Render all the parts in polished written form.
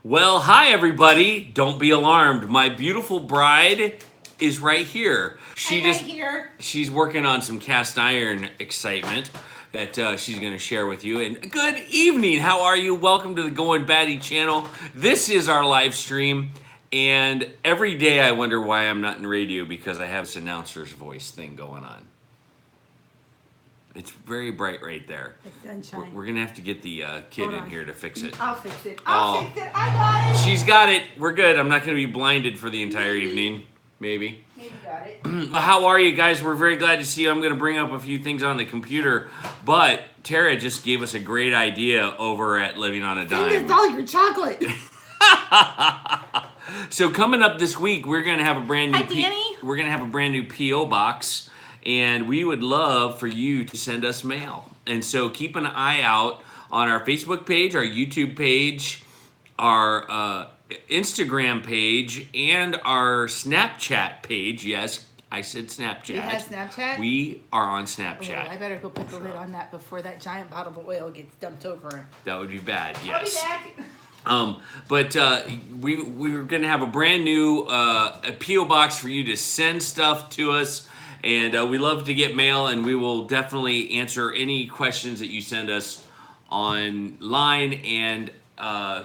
Well, hi everybody. Don't be alarmed. My beautiful bride is right here. She's working on some cast iron excitement that she's going to share with you. And good evening. How are you? Welcome to the Goin Batty channel. This is our live stream. And every day I wonder why I'm not in radio because I have this announcer's voice thing going on. It's very bright right there. It's sunshine. We're going to have to get the kid in here to fix it. I'll fix it. I'll fix it. I got it. She's got it. We're good. I'm not going to be blinded for the entire evening. Maybe. Maybe got it. How are you guys? We're very glad to see you. I'm going to bring up a few things on the computer, but Tara just gave us a great idea over at Living on a Dime. Send us all your chocolate. So coming up this week, we're going to have a brand new Hi, Danny. we're going to have a brand new PO box. And we would love for you to send us mail. And so keep an eye out on our Facebook page, our YouTube page, our Instagram page, and our Snapchat page. Yes, I said Snapchat. You have Snapchat? We are on Snapchat. Oh, I better go put the lid on that before that giant bottle of oil gets dumped over him. That would be bad, I'll be yes. back. But we were going to have a brand new a P.O. box for you to send stuff to us. And we love to get mail, and we will definitely answer any questions that you send us online. And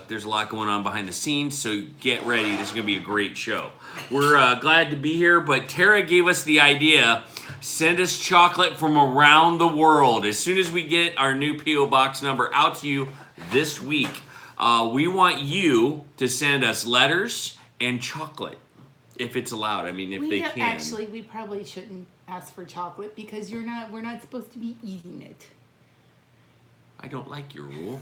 there's a lot going on behind the scenes, so get ready. This is going to be a great show. We're glad to be here, but Tara gave us the idea. Send us chocolate from around the world. As soon as we get our new P.O. Box number out to you this week, we want you to send us letters and chocolate. If it's allowed, I mean, if they can. Actually, we probably shouldn't ask for chocolate because we're not supposed to be eating it. I don't like your rule.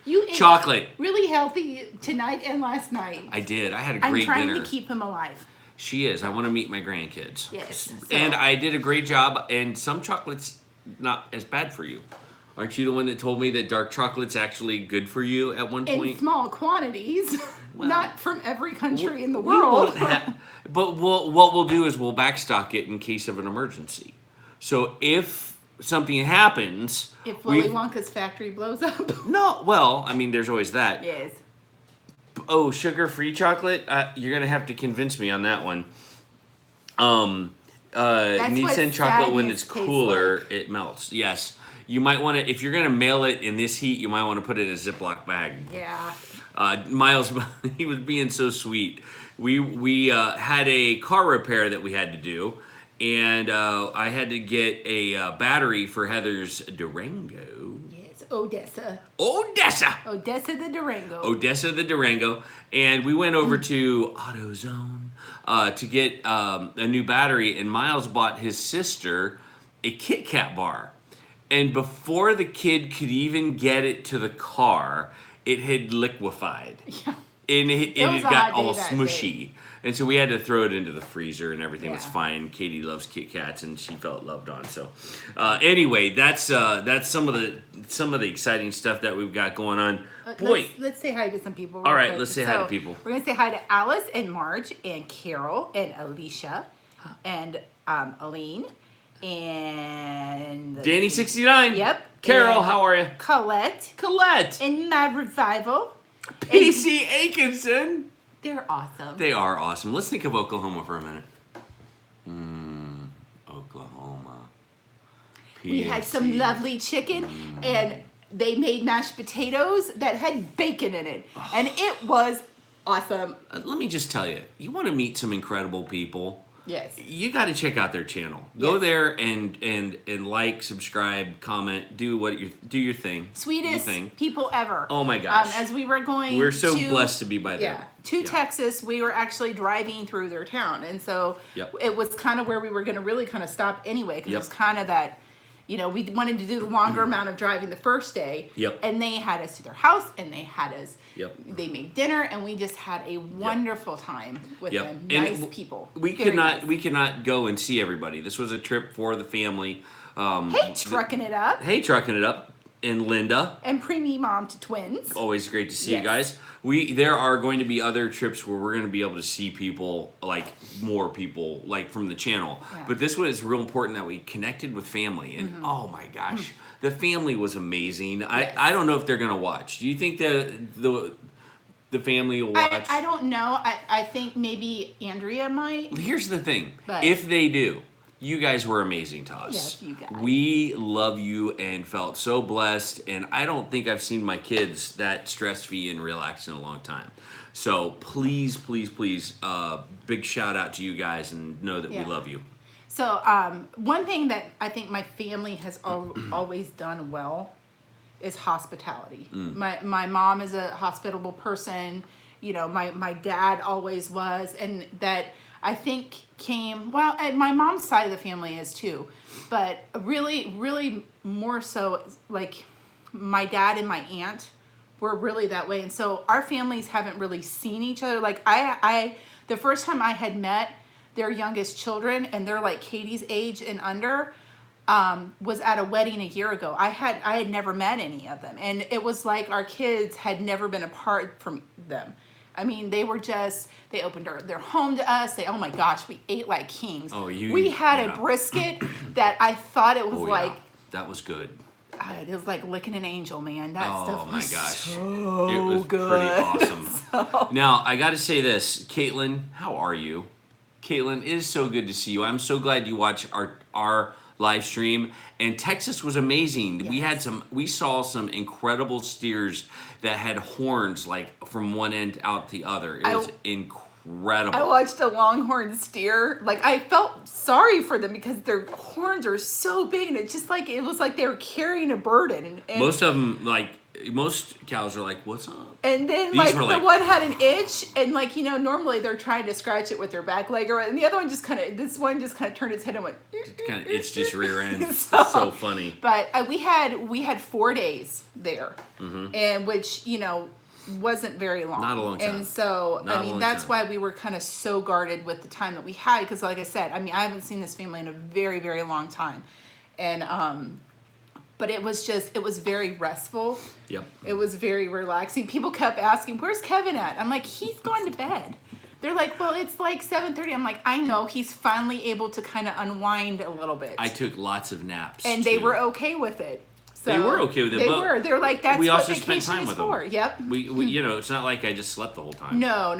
You ate Chocolate. really healthy tonight and last night. I did. I had a great I'm trying dinner. to keep him alive. She is. I want to meet my grandkids. Yes. And I did a great job, and some chocolate's not as bad for you. Aren't you the one that told me that dark chocolate's actually good for you at one point? In small quantities, Well, not from every country in the We won't world. but what we'll do is we'll backstock it in case of an emergency. So if something happens, If Willy Wonka's factory blows up. no, well, I mean, there's always that. Yes. Oh, sugar-free chocolate? You're gonna have to convince me on that one. Need what send chocolate when it's sadness tastes cooler, it melts. Yes. You might want to, if you're gonna mail it in this heat, you might want to put it in a Ziploc bag. Yeah. Miles, he was being so sweet. We had a car repair that we had to do, and I had to get a battery for Heather's Durango. Yes. Odessa. Odessa The Durango. Odessa the Durango, and we went over to AutoZone to get a new battery, and Miles bought his sister a Kit Kat bar. And before the kid could even get it to the car, it had liquefied. Yeah. And it was a got hot day all that smushy. day. And so we had to throw it into the freezer, and everything was Yeah. fine. Katie loves Kit Kats, and she felt loved on. So anyway, that's some of the exciting stuff that we've got going on. Boy, Let's say hi to some people. All real right, quick. let's say hi to people. We're going to say hi to Alice and Marge and Carol and Alicia and Aline and... Danny69. Yep. Carol, and how are you? Colette. And Mad Revival. PC Aikenson. They're awesome. They are awesome. Let's think of Oklahoma for a minute. Oklahoma. We had some lovely chicken, and they made mashed potatoes that had bacon in it, and it was awesome. Let me just tell you, you want to meet some incredible people. Yes. You got to check out their channel. Go Yes. there and like, subscribe, comment, do your thing. Sweetest Do your thing. people ever. Oh my gosh. As we were going, We're so blessed to be by them. Yeah, to Texas, we were actually driving through their town, and so Yep. it was kind of where we were going to really kind of stop anyway, because Yep. it was kind of that. We wanted to do the longer amount of driving the first day. Yep. And they had us to their house, and they had us. Yep. They made dinner, and we just had a wonderful time with Yep. them. And Nice people. We Very cannot nice. go and see everybody. This was a trip for the family. Hey, trucking it up. Hey, trucking it up. And Linda. And preemie mom to twins. Always great to see you Yes. guys. There are going to be other trips where we're going to be able to see people, like more people, like from the channel. Yeah. But this was real important that we connected with family, and oh my gosh, the family was amazing. Yes. I don't know if they're going to watch. Do you think the family will watch? I don't know. I think maybe Andrea might. Here's the thing. But if they do, you guys were amazing to us. Yes, you guys. We love you and felt so blessed. And I don't think I've seen my kids that stress-free and relaxed in a long time. So please, please, please, big shout out to you guys and know that we love you. So one thing that I think my family has always done well is hospitality. My mom is a hospitable person. You know, my dad always was, and that I think came, well, and my mom's side of the family is too, but really, really more so like my dad and my aunt were really that way. And so our families haven't really seen each other. Like the first time I had met their youngest children, and they're like Katie's age and under, was at a wedding a year ago. I had never met any of them. And it was like our kids had never been apart from them. I mean, they were just, they opened their home to us. Oh my gosh, we ate like kings. We had a brisket that I thought it was that was good. It was like licking an angel, man. That stuff was so it was good. Pretty awesome. Now, I got to say this. Caitlin, how are you? Caitlin, it is so good to see you. I'm so glad you watched our live stream. And Texas was amazing. Yes. We saw some incredible steers that had horns like from one end out the other. It was incredible. I watched a longhorn steer. Like, I felt sorry for them because their horns are so big, and it was like they were carrying a burden. And most of them, like, most cows are like, what's up? And then These the one had an itch, and like, you know, normally they're trying to scratch it with their back leg, and the other one this one just kind of turned its head and went. Kind of itched its rear end. So funny. But we had 4 days there, and which, you know, wasn't very long. Not a long time. And so that's why we were kind of so guarded with the time that we had, because like I said, I mean, I haven't seen this family in a very, very long time, and but it was very restful. Yep. It was very relaxing. People kept asking, "Where's Kevin at?" I'm like, "He's going to bed." They're like, "Well, it's like 7:30." I'm like, "I know." He's finally able to kind of unwind a little bit. I took lots of naps. And they were okay with it. So they were okay with it. They were. They're like, that's we what also vacation spent time is with for. them. Yep. We you know, it's not like I just slept the whole time. No.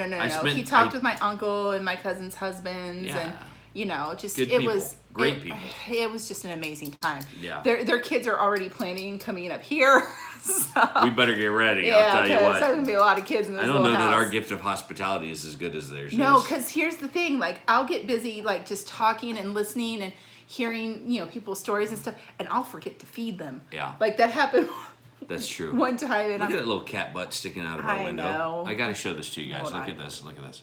He talked with my uncle and my cousin's husbands, and you know, just good it people. was great people. It was just an amazing time. Yeah. Their kids are already planning coming up here. So, we better get ready. I'll tell you what. There's gonna be a lot of kids in this little house. I don't know that our gift of hospitality is as good as theirs. No, because here's the thing. Like, I'll get busy, like, just talking and listening and hearing, you know, people's stories and stuff, and I'll forget to feed them. Yeah. Like, that happened. That's true. One time. And Look at that little cat butt sticking out of our window. Know. I got to show this to you guys. Look at this. Look at this.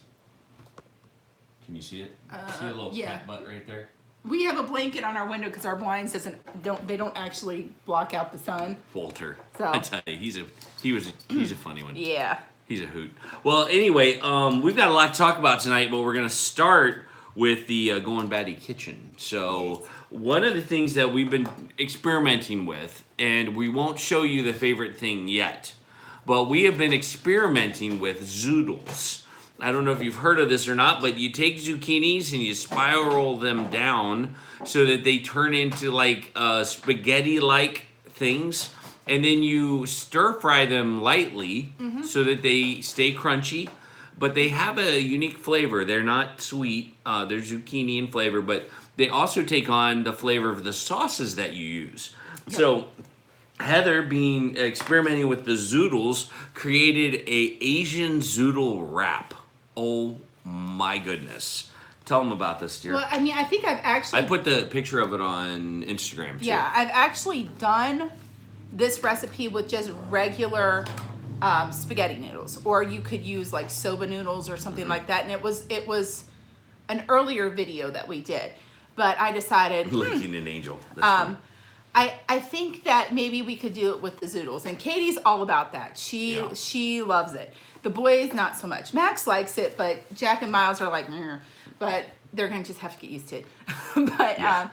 Can you see it? See a little cat butt right there? We have a blanket on our window because our blinds don't actually block out the sun. Walter. So. I tell you, he's a funny one. Yeah. He's a hoot. Well, anyway, we've got a lot to talk about tonight, but we're going to start with the Goin Batty kitchen. So one of the things that we've been experimenting with, and we won't show you the favorite thing yet, but we have been experimenting with zoodles. I don't know if you've heard of this or not, but you take zucchinis and you spiral them down so that they turn into like spaghetti-like things. And then you stir fry them lightly so that they stay crunchy. But they have a unique flavor. They're not sweet. They're zucchini in flavor, but they also take on the flavor of the sauces that you use. Yep. So Heather, experimenting with the zoodles, created a Asian zoodle wrap. Oh my goodness. Tell them about this, dear. Well, I mean, I think I've actually... I put the picture of it on Instagram, too. Yeah, I've actually done this recipe with just regular spaghetti noodles. Or you could use, like, soba noodles or something like that. And it was an earlier video that we did. But I decided... Licking an angel. I think that maybe we could do it with the zoodles. And Katie's all about that. She loves it. The boys, not so much. Max likes it, but Jack and Miles are like, meh. But they're going to just have to get used to it. But,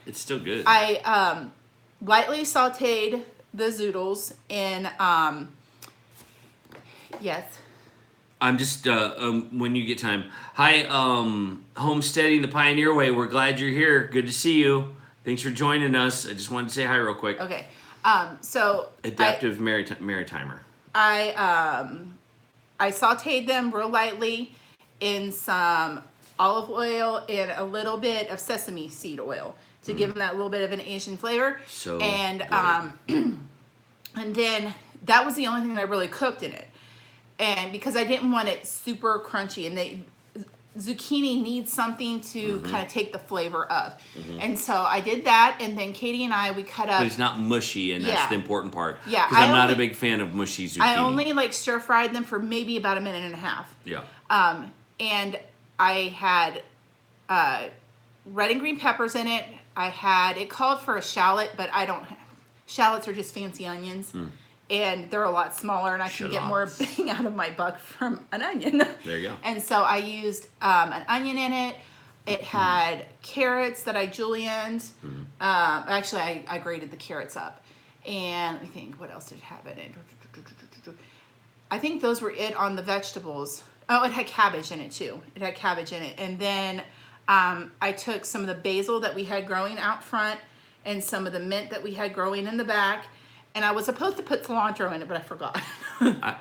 it's still good. I lightly sauteed the zoodles in, yes. I'm just, when you get time. Hi, Homesteading the Pioneer Way. We're glad you're here. Good to see you. Thanks for joining us. I just wanted to say hi real quick. Okay. So Adaptive Maritimer. I sauteed them real lightly in some olive oil and a little bit of sesame seed oil to give them that little bit of an Asian flavor. So and good. and then that was the only thing that I really cooked in it. And because I didn't want it super crunchy, and zucchini needs something to kind of take the flavor of. And so I did that, and then Katie and we cut up. But it's not mushy, and that's Yeah. the important part. Yeah, Because I'm not a only- big fan of mushy zucchini. I only like stir fried them for maybe about a minute and a half. Yeah. And I had red and green peppers in it. It called for a shallot, but shallots are just fancy onions. And they're a lot smaller, and I can get more bang out of my buck from an onion. There you go. And so I used an onion in it. It had carrots that I julienned. Actually, I grated the carrots up. And I think, what else did it have in it? I think those were it on the vegetables. Oh, it had cabbage in it too. It had cabbage in it. And then I took some of the basil that we had growing out front and some of the mint that we had growing in the back. And I was supposed to put cilantro in it, but I forgot.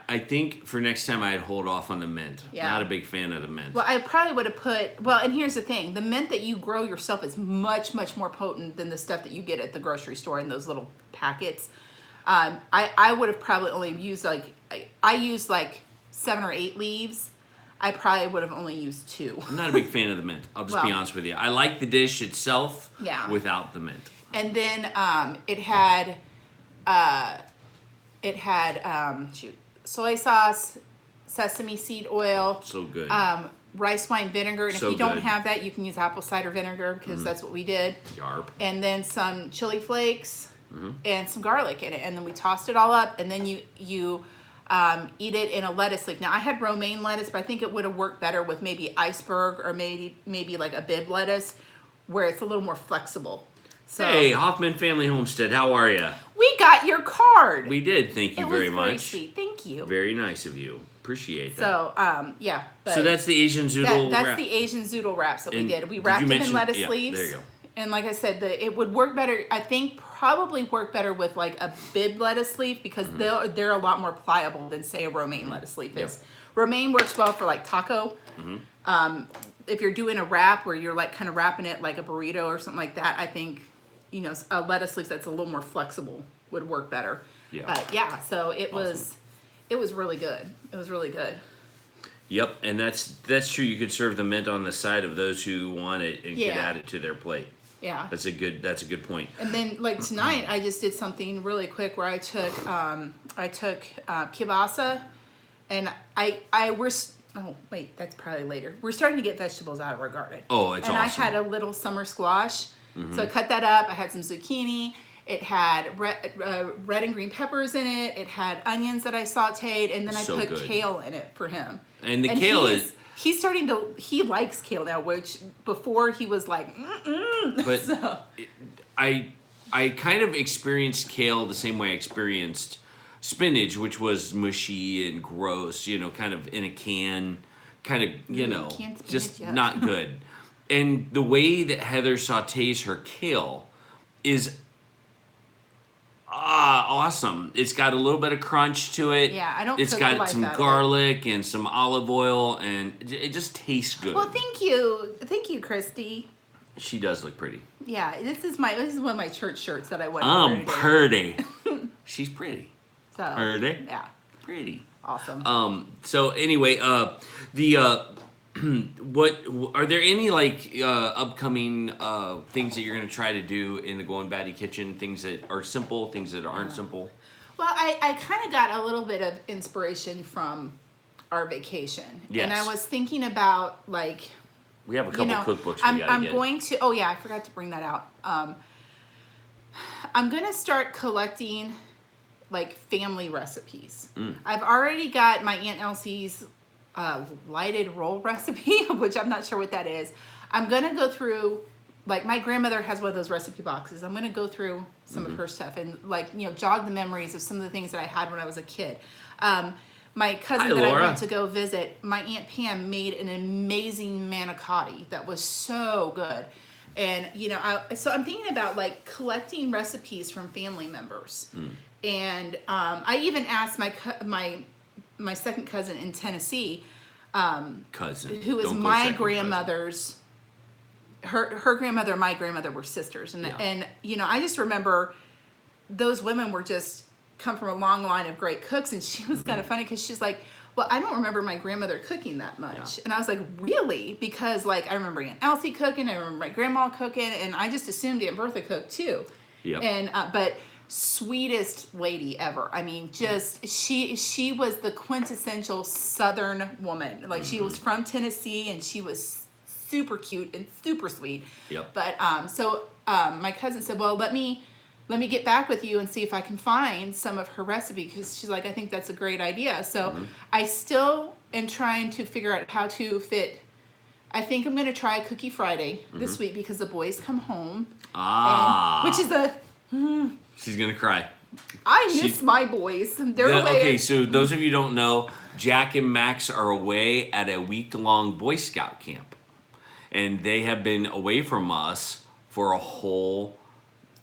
I think for next time I'd hold off on the mint. Yeah. Not a big fan of the mint. Well, I probably would have and here's the thing. The mint that you grow yourself is much, much more potent than the stuff that you get at the grocery store in those little packets. I would have probably only used I used like 7 or 8 leaves. I probably would have only used 2. I'm not a big fan of the mint. I'll just be honest with you. I like the dish itself without the mint. And then it had soy sauce, sesame seed oil. So good. Rice wine vinegar. And So if you don't good. have that, you can use apple cider vinegar because that's what we did. Yarp. And then some chili flakes and some garlic in it. And then we tossed it all up, and then you eat it in a lettuce leaf. Now I had romaine lettuce, but I think it would have worked better with maybe iceberg or maybe like a bib lettuce where it's a little more flexible. So Hey, Hoffman Family Homestead, how are you? we got your card. We did. Thank you It very was much. very sweet. Thank you. Very nice of you. Appreciate that. So yeah. But So that's the Asian zoodle that's wrap. the Asian zoodle wraps that we And did. We did wrapped you them in mention- lettuce yeah, leaves. there you go. And like I said, it would work better. I think probably work better with like a bib lettuce leaf because they're a lot more pliable than say a romaine lettuce leaf is. Romaine works well for like taco. If you're doing a wrap where you're like kind of wrapping it like a burrito or something like that, I think a lettuce leaf that's a little more flexible would work better. Yeah. But yeah, so it was really good. It was really good. Yep, and that's true. You could serve the mint on the side of those who want it and could Yeah. add it to their plate. Yeah. That's a good point. And then like tonight, I just did something really quick where I took kielbasa, and oh wait, that's probably later. We're starting to get vegetables out of our garden. Oh, it's and awesome. I had a little summer squash, so I cut that up. I had some zucchini. It had red and green peppers in it. It had onions that I sauteed, and then I So put good. kale in it for him. And the kale is He's starting to. He likes kale now, which before he was like, But So, I kind of experienced kale the same way I experienced spinach, which was mushy and gross, kind of in a can, kind of, canned spinach, just yeah. not good. And the way that Heather sautés her kale is awesome. It's got a little bit of crunch to it. Yeah, I don't It's cook got like some that. garlic and some olive oil, and it just tastes good. well, thank you, Christy. She does look pretty. Yeah, this is one of my church shirts that I went to wear today. Pretty. She's pretty. So, Pretty. yeah, Pretty. awesome. So anyway, what are there any upcoming things that you're gonna try to do in the Goin Batty kitchen? Things that are simple, things that aren't simple. Well, I kind of got a little bit of inspiration from our vacation, Yes. and I was thinking about like. We have a couple cookbooks we I'm gotta get. going to. Oh yeah, I forgot to bring that out. I'm gonna start collecting like family recipes. I've already got my Aunt Elsie's lighted roll recipe, which I'm not sure what that is. I'm gonna go through. Like my grandmother has one of those recipe boxes. I'm gonna go through some of her stuff and jog the memories of some of the things that I had when I was a kid. My cousin Hi, that I Laura. went to go visit, my Aunt Pam made an amazing manicotti that was so good. And, so I'm thinking about like collecting recipes from family members And I even asked my second cousin in Tennessee, Cousin. who is Don't go my second grandmother's, her grandmother and my grandmother were sisters. And, Yeah. and, you know, I just remember those women were just come from a long line of great cooks. And she was kind of funny because she's like, well, I don't remember my grandmother cooking that much. Yeah. And I was like, really? Because like, I remember Aunt Elsie cooking, I remember my grandma cooking, and I just assumed Aunt Bertha cooked too. Yep. And, but sweetest lady ever. I mean, just, she was the quintessential Southern woman. Like she was from Tennessee and she was super cute and super sweet. Yep. But, my cousin said, well, let me get back with you and see if I can find some of her recipe, because she's like, I think that's a great idea. So I still am trying to figure out how to fit. I think I'm going to try Cookie Friday this week because the boys come home. Which is She's going to cry. I miss my boys. They're away. Okay, so those of you who don't know, Jack and Max are away at a week-long Boy Scout camp. And they have been away from us for a whole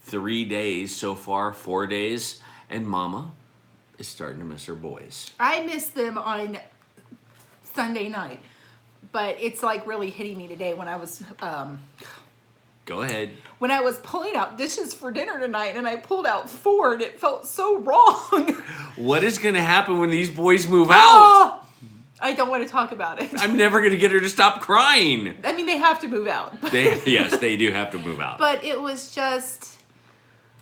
3 days so far, 4 days. And Mama is starting to miss her boys. I miss them on Sunday night. But it's like really hitting me today when I was Go ahead. when I was pulling out dishes for dinner tonight, and I pulled out 4 and it felt so wrong. What is going to happen when these boys move out? Oh, I don't want to talk about it. I'm never going to get her to stop crying. I mean, they have to move out. Yes, they do have to move out. But it was just,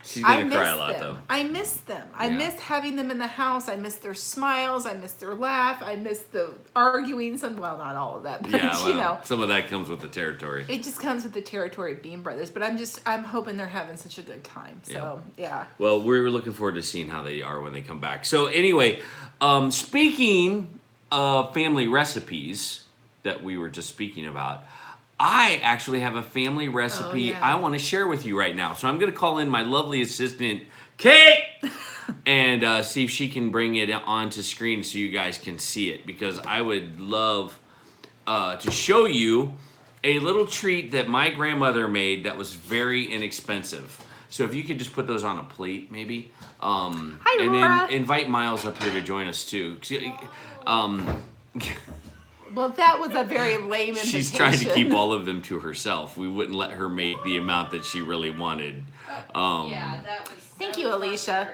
She's I going to miss cry a lot, them. though. I miss them. I Yeah. miss having them in the house. I miss their smiles. I miss their laugh. I miss the arguing. Well, not all of that, but Yeah, well, you know, some of that comes with the territory. it just comes with the territory of being brothers. But I'm hoping they're having such a good time. So yeah. Well, we're looking forward to seeing how they are when they come back. So anyway, speaking of family recipes that we were just speaking about, I actually have a family recipe yeah. I want to share with you right now. So I'm going to call in my lovely assistant, Kate, and see if she can bring it onto screen so you guys can see it, because I would love to show you a little treat that my grandmother made that was very inexpensive. So if you could just put those on a plate, maybe. Hi, and Laura. then invite Miles up here to join us too. Well, that was a very lame invitation. She's trying to keep all of them to herself. We wouldn't let her make the amount that she really wanted. Yeah, that was. Thank you, Alicia.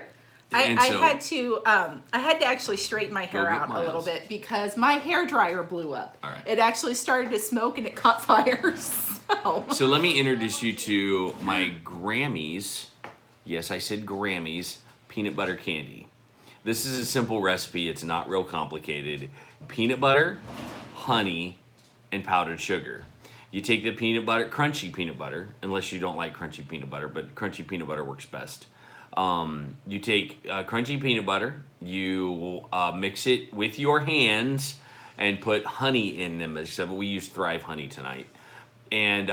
I And had so- to I had to actually straighten my hair get out a little Miles. bit because my hair dryer blew up. All right. It actually started to smoke and it caught fire. So let me introduce you to my Grammys. Yes, I said Grammys peanut butter candy. This is a simple recipe. It's not real complicated. Peanut butter, honey, and powdered sugar. You take the peanut butter, crunchy peanut butter, unless you don't like crunchy peanut butter, but crunchy peanut butter works best. You take crunchy peanut butter, you mix it with your hands, and put honey in them. Except we used Thrive honey tonight, and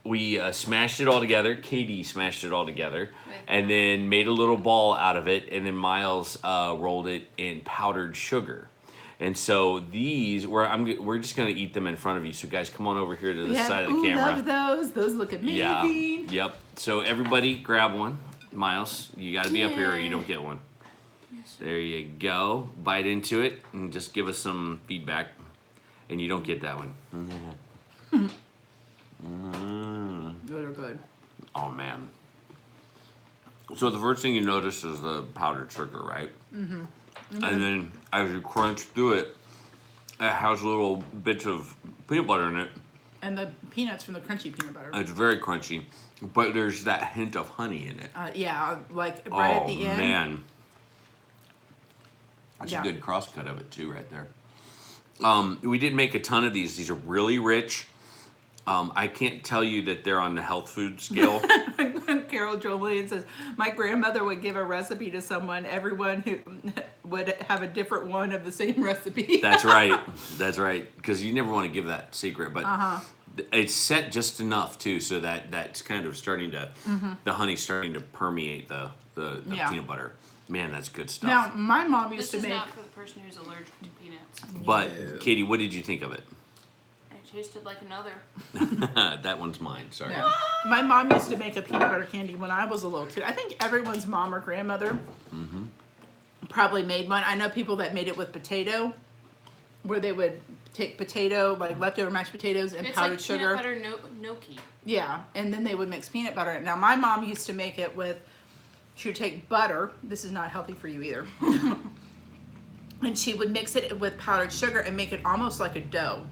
we smashed it all together. Katie smashed it all together, and then made a little ball out of it, and then Miles rolled it in powdered sugar. And so these, we're just gonna eat them in front of you. So guys, come on over here to the side of the camera. Love those. Those look amazing. Yeah. Yep. So everybody, grab one. Miles, you got to be up here, or you don't get one. There you go. Bite into it and just give us some feedback. And you don't get that one. Those are good. Oh man. So the first thing you notice is the powdered sugar, right? Mm-hmm. And then as you crunch through it, it has little bits of peanut butter in it. And the peanuts from the crunchy peanut butter. It's very crunchy, but there's that hint of honey in it. Yeah, like right at the end. Oh man. That's Yeah. a good cross cut of it too, right there. We didn't make a ton of these. These are really rich. I can't tell you that they're on the health food scale. Carol Julian says, my grandmother would give a recipe to someone, everyone who would have a different one of the same recipe. That's right. That's right. Because you never want to give that secret, but it's set just enough too, so that that's kind of starting to, the honey's starting to permeate the Yeah. peanut butter. Man, that's good stuff. Now, my mom used This to is make, not for the person who's allergic to peanuts. But Katie, what did you think of it? tasted like another. That one's mine. Sorry. Yeah. My mom used to make a peanut butter candy when I was a little kid. I think everyone's mom or grandmother probably made one. I know people that made it with potato, where they would take potato, like leftover mashed potatoes and It's powdered like sugar. peanut butter gnocchi. Yeah, and then they would mix peanut butter in it. Now, my mom used to make it with, she would take butter. This is not healthy for you either. And she would mix it with powdered sugar and make it almost like a dough.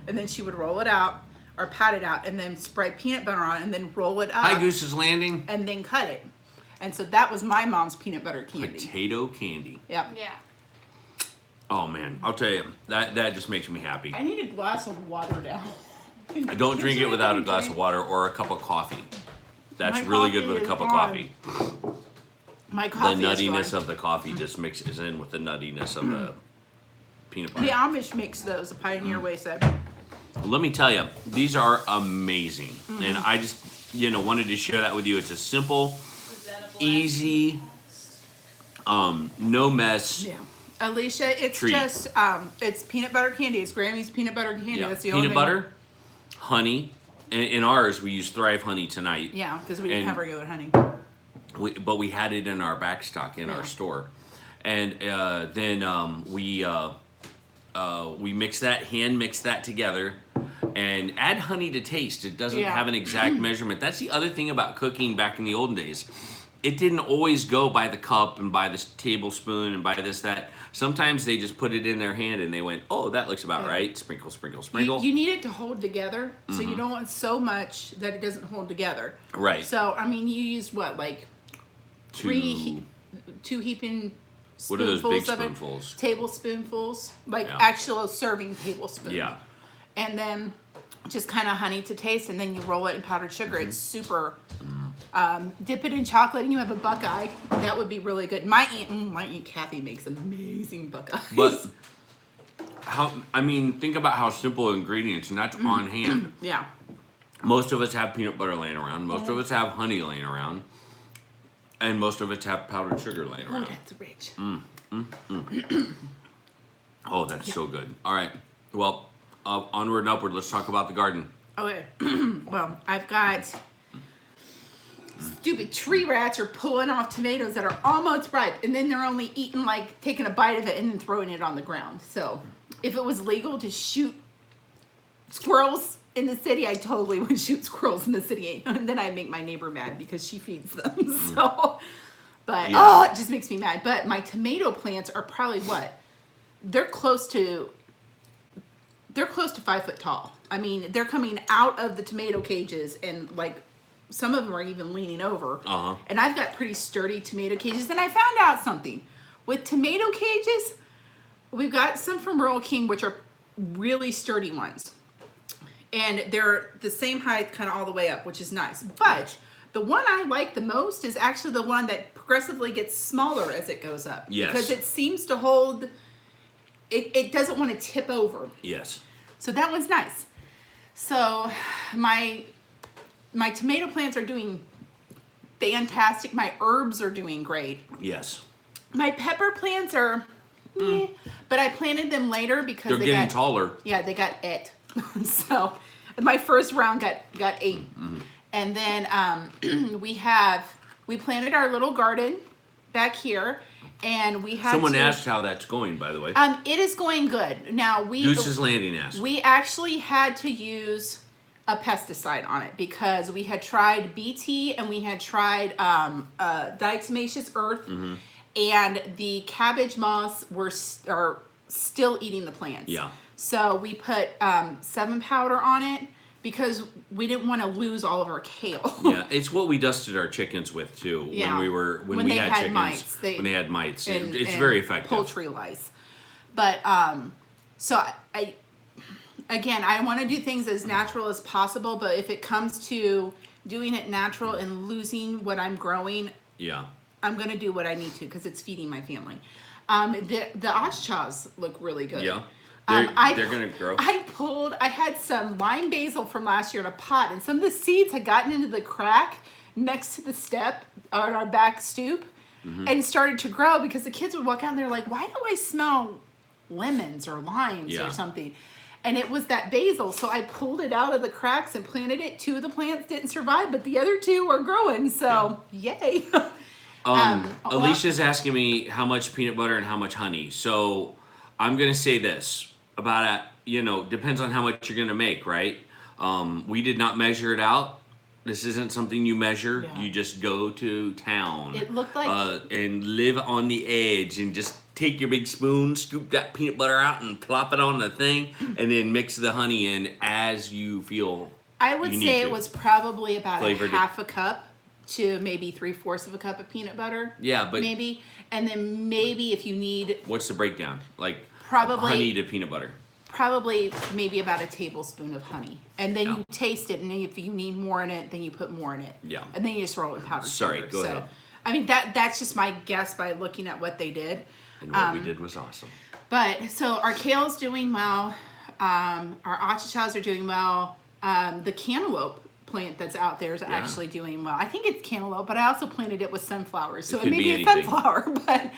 And then she would roll it out or pat it out and then spray peanut butter on it and then roll it up. Hi, Goose's Landing. And then cut it. And so that was my mom's peanut butter candy. Potato candy. Yep. Yeah. Oh man, I'll tell you, that just makes me happy. I need a glass of water now. I don't drink it without a glass of water or a cup of coffee. That's My really coffee good with a is cup of gone. coffee. My The coffee is nuttiness gone. of the coffee just mixes in with the nuttiness of the peanut butter. The Amish makes those, the Pioneer Way said. Let me tell you, these are amazing. And I just, wanted to share that with you. It's a simple, Was that a black? easy, no mess. Yeah. Alicia, it's Treat. just, it's peanut butter candy. It's Grammy's peanut butter candy. Yeah. That's the only Peanut thing. butter, honey. In ours, we use Thrive Honey tonight. Yeah, because we didn't And- have regular honey. But we had it in our back stock in Yeah. our store. And then we mix that, hand mix that together, and add honey to taste. It doesn't Yeah. have an exact measurement. That's the other thing about cooking back in the olden days. It didn't always go by the cup and by the tablespoon and by this, that. Sometimes they just put it in their hand and they went, oh, that looks about Yeah. right. Sprinkle, sprinkle, sprinkle. You need it to hold together, so you don't want so much that it doesn't hold together. Right. So, I mean, you use what, like three, Two- two heaping What are those spoonfuls big of it? spoonfuls? Tablespoonfuls, like Yeah. actual serving tablespoon. Yeah. And then just kind of honey to taste, and then you roll it in powdered sugar. It's super. Dip it in chocolate, and you have a Buckeye. That would be really good. My aunt Kathy makes amazing Buckeyes. But think about how simple ingredients, and that's on hand. yeah, Most of us have peanut butter laying around. Most of us have honey laying around. And most of us have powdered sugar laying oh, around. that's rich. Oh, that's so good. All right. Well, onward and upward. Let's talk about the garden. Okay. Well, I've got stupid tree rats are pulling off tomatoes that are almost ripe, and then they're only eating, like, taking a bite of it and then throwing it on the ground. So, if it was legal to shoot squirrels in the city, I totally would shoot squirrels in the city, and then I'd make my neighbor mad because she feeds them. So, but Yeah. it just makes me mad. But my tomato plants are probably what? They're close to 5 foot tall. I mean, they're coming out of the tomato cages, and like some of them are even leaning over. Uh-huh. And I've got pretty sturdy tomato cages. And I found out something with tomato cages. We've got some from Rural King, which are really sturdy ones, and they're the same height, kind of all the way up, which is nice. But the one I like the most is actually the one that progressively gets smaller as it goes up. Yes. Because it seems to hold. It doesn't want to tip over. Yes. So that one's nice. So my tomato plants are doing fantastic. My herbs are doing great. Yes. My pepper plants are, meh, but I planted them later because They're they getting got taller. Yeah, they got it. So my first round got 8, and then we planted our little garden back here, and we had Someone to, asked how that's going, by the way. it is going good now. Goose's Landing asked. We actually had to use a pesticide on it because we had tried BT and we had tried diatomaceous earth, and the cabbage moths are still eating the plants. Yeah. So we put 7 powder on it because we didn't want to lose all of our kale. Yeah, it's what we dusted our chickens with too. Yeah. When we they had chickens. mites. When they had mites. and It's very effective. Poultry lice. But so I again, I want to do things as natural as possible, but if it comes to doing it natural and losing what I'm growing, Yeah. I'm going to do what I need to because it's feeding my family. The oshchas look really good. Yeah. I- They're gonna grow. I had some lime basil from last year in a pot, and some of the seeds had gotten into the crack next to the step on our back stoop and started to grow because the kids would walk out and they're like, why do I smell lemons or limes Yeah. or something? and it was that basil. So I pulled it out of the cracks and planted it. 2 of the plants didn't survive, but the other 2 are growing. So yay. Alicia's asking me how much peanut butter and how much honey. So I'm gonna say this about depends on how much you're gonna make, right? We did not measure it out. This isn't something you measure. Yeah. You just go to town. It looked like and live on the edge and just take your big spoon, scoop that peanut butter out and plop it on the thing, and then mix the honey in as you feel. I would you need say to. it was probably about Flavored a half a cup to maybe 3/4 of a cup of peanut butter. Yeah, but maybe, and then maybe if you need what's the breakdown? Like Probably- honey to peanut butter. probably maybe about a tablespoon of honey, and then Yeah. you taste it, and then if you need more in it, then you put more in it. Yeah. And then you just roll it in powdered Sorry, sugar. go So, ahead. I mean that's just my guess by looking at what they did. And what we did was awesome. But so our kale's doing well, our achichas are doing well. The cantaloupe plant that's out there is actually doing well. I think it's cantaloupe, but I also planted it with sunflowers, so it could may be be a anything. sunflower. But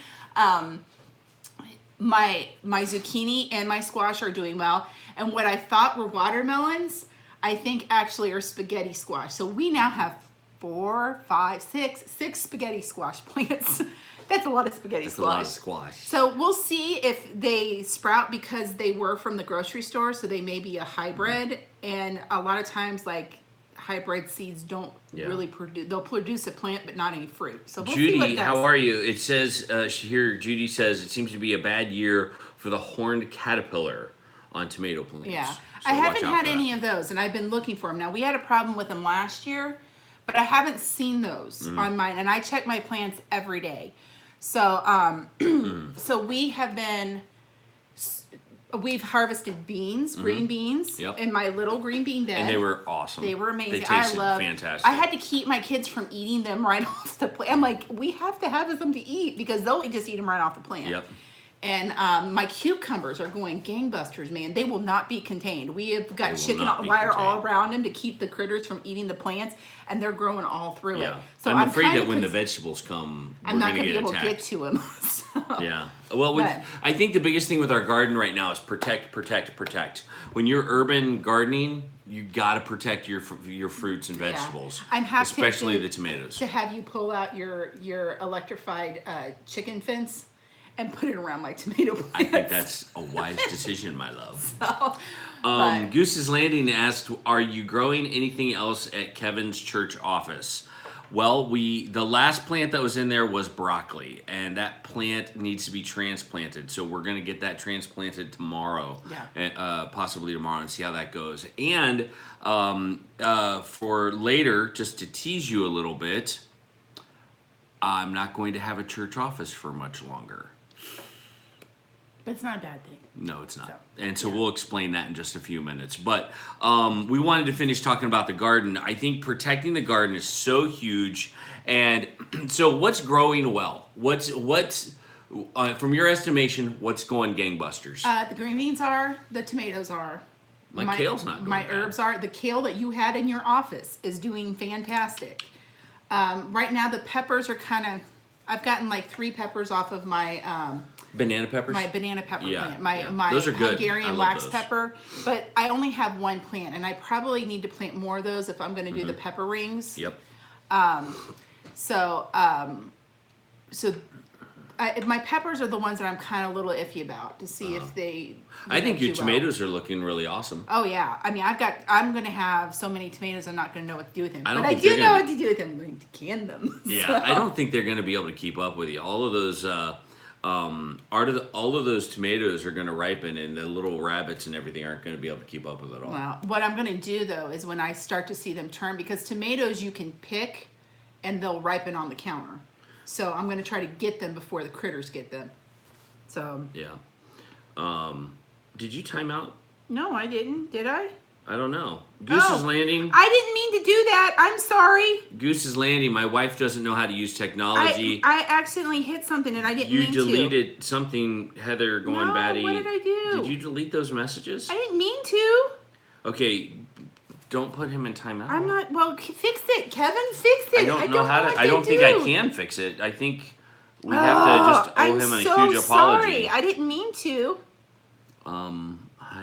my zucchini and my squash are doing well. And what I thought were watermelons, I think actually are spaghetti squash. So we now have 4, 5, 6 spaghetti squash plants. That's a lot of spaghetti It's a squash. lot of squash. So we'll see if they sprout because they were from the grocery store, so they may be a hybrid. And a lot of times, like hybrid seeds don't really produce. They'll produce a plant, but not any fruit. So we'll see what Judy, it does. how are you? It says here. Judy says it seems to be a bad year for the horned caterpillar on tomato plants. Yeah, So I watch haven't out had for any that. of those, and I've been looking for them. Now we had a problem with them last year, but I haven't seen those on mine, and I check my plants every day. So, so we have been. We've harvested beans, green beans, Yep. in my little green bean bed. And they were awesome. They were amazing. They tasted I love. fantastic. I had to keep my kids from eating them right off the plant. I'm like, we have to have them to eat because they'll just eat them right off the plant. Yep. And my cucumbers are going gangbusters, man. They will not be contained. We have got will chicken not be wire all contained. around them to keep the critters from eating the plants, and they're growing all through it. Yeah. So I'm afraid kinda that when the cons- vegetables come, I'm we're not going to be get able to attacked. get to them. So. Yeah. Well, But- I think the biggest thing with our garden right now is protect, protect, protect. When you're urban gardening, you got to protect your fruits and vegetables, I'm half especially tempted the tomatoes. to have you pull out your electrified chicken fence and put it around my tomato plants. I think that's a wise decision, my love. So, but- Goose's Landing asked, "Are you growing anything else at Kevin's church office?" Well, the last plant that was in there was broccoli, and that plant needs to be transplanted. So we're gonna get that transplanted tomorrow, possibly tomorrow, and see how that goes. And for later, just to tease you a little bit, I'm not going to have a church office for much longer. But it's not a bad thing. No, it's not. So, And so we'll explain that in just a few minutes. But we wanted to finish talking about the garden. I think protecting the garden is so huge. And so what's growing well? What's from your estimation, what's going gangbusters? The green beans are, the tomatoes are. My kale's not going My bad. herbs are. The kale that you had in your office is doing fantastic. Right now the peppers are kind of, I've gotten like 3 peppers off of my Banana peppers? my banana pepper Yeah, plant, my yeah. my Those are good. I Hungarian love wax those. pepper, but I only have 1 plant, and I probably need to plant more of those if I'm going to do the pepper rings. Yep. So, my peppers are the ones that I'm kind of a little iffy about to see if they. I think your do well. tomatoes are looking really awesome. Oh yeah, I mean I'm going to have so many tomatoes I'm not going to know what to do with them. I don't But I think do they're know gonna- what to do with them. I'm going to can them. Yeah, So- I don't think they're going to be able to keep up with you. All of those all of those tomatoes are going to ripen, and the little rabbits and everything aren't going to be able to keep up with it all. Well, what I'm going to do though is when I start to see them turn, because tomatoes you can pick and they'll ripen on the counter. So I'm going to try to get them before the critters get them. So Yeah. Did you time out? no, I didn't. Did I? I don't know. Goose's Oh. Landing. I didn't mean to do that. I'm sorry. Goose's Landing. My wife doesn't know how to use technology. I accidentally hit something and I didn't You mean to. deleted something, Heather Goin No, Batty. what did I do? Did you delete those messages? I didn't mean to. Okay, don't put him in timeout. I'm not. Well, fix it, Kevin. Fix it. I don't know how what to. I don't think I do. can fix it. I think we have to just owe I'm him a so huge apology. sorry. I didn't mean to.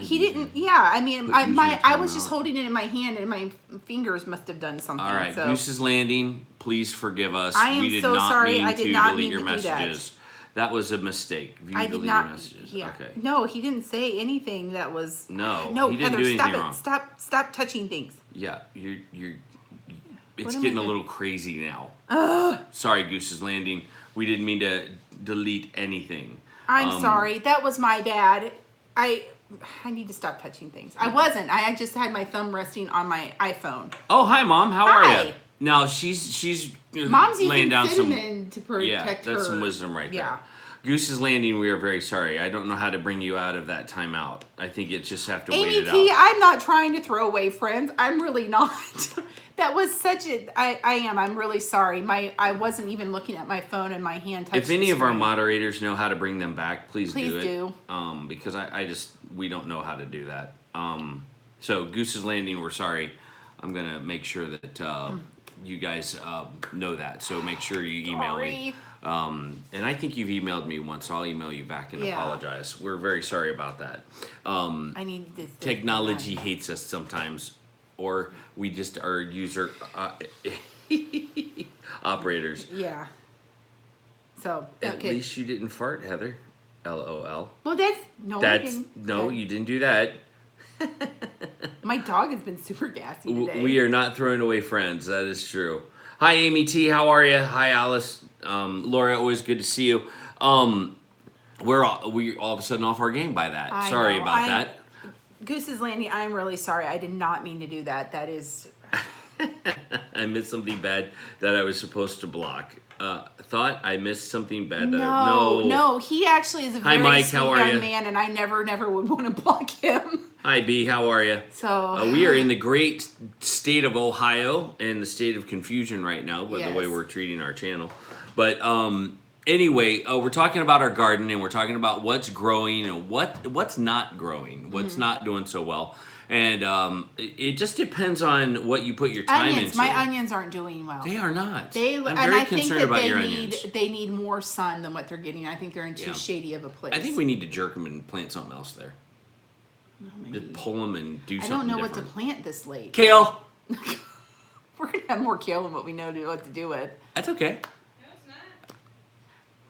He didn't. Yeah, I mean, Put I user was just timeout. holding it in my hand, and my fingers must have done something. All right, so. Goose's Landing. Please forgive us. I am We did so not sorry. mean I did to not delete mean your to do that. messages. That was a mistake. View I did delete not. your messages. Yeah. Okay. No, he didn't say anything that was. No, No, he didn't Heather, do stop anything it. wrong. Stop touching things. Yeah, you're. It's am I getting a doing? little crazy now. Ugh. Sorry, Goose's Landing. We didn't mean to delete anything. I'm sorry. That was my bad. I need to stop touching things. I wasn't. I just had my thumb resting on my iPhone. Oh, hi, Mom. How are Hi. you? Now she's Mom's laying using down some. cinnamon to protect her. That's some wisdom right there. Yeah. Goose's Landing, we are very sorry. I don't know how to bring you out of that timeout. I think you just have to wait Amy it T, out. I'm not trying to throw away friends. I'm really not. That was such a. I am. I'm really sorry. I wasn't even looking at my phone and my hand touched. If any the of our screen. moderators know how to bring them back, please Please do it. do. Because we don't know how to do that. So Goose's Landing, we're sorry. I'm gonna make sure that you guys know that. So make sure you email me. And I think you've emailed me once, so I'll email you back and Yeah. apologize. We're very sorry about that. I need this. Technology hates us sometimes, or we just are user operators. Yeah. So At okay. least you didn't fart, Heather. LOL. Well, that's no. I That's didn't. no, you didn't do that. My dog has been super gassy today. We are not throwing away friends. That is true. Hi, Amy T. How are you? Hi, Alice. Laura, always good to see you. We all of a sudden off our game by that. I Sorry know. about that. Goose's Landing. I'm really sorry. I did not mean to do that. That is. I missed something bad that I was supposed to block. Thought I missed something bad that No. He actually is a Hi, very Mike, sweet how are young ya? man, and I never would want to block him. Hi, B. How are you? So We are in the great state of Ohio and the state of confusion right now with the way Yes. we're treating our channel. But anyway, we're talking about our garden and we're talking about what's growing and what's not growing, what's Mm-hmm. not doing so well. And it just depends on what you put your time onions. into. My onions aren't doing well. They are not. I'm I'm and very I think concerned that about your they onions. need more sun than what they're getting. I think they're in too Yeah. shady of a place. I think we need to jerk them and plant something else there. Oh, maybe. Just pull them and do I something don't know different. what to plant this late. Kale. We're gonna have more kale than what we know what to do with. That's okay. No, it's not.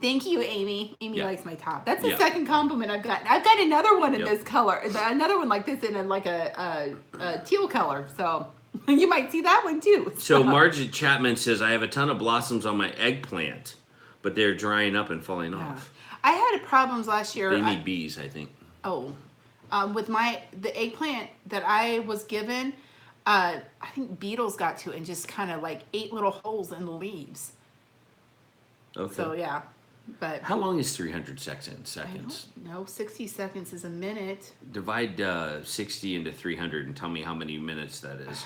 Thank you, Amy. Amy Yeah. likes my top. That's the Yeah. second compliment I've gotten. I've got another one in Yep. this color, another one like this in a teal color. So you might see that one too. So Margie Chapman says, I have a ton of blossoms on my eggplant, but they're drying up and falling Yeah. off. I had problems last year. They need bees, I think. With the eggplant that I was given, I think beetles got to it and just kind of like ate little holes in the leaves. Okay. So yeah, but How long is 300 I seconds? don't know. 60 seconds is a minute. Divide 60 into 300 and tell me how many minutes that is.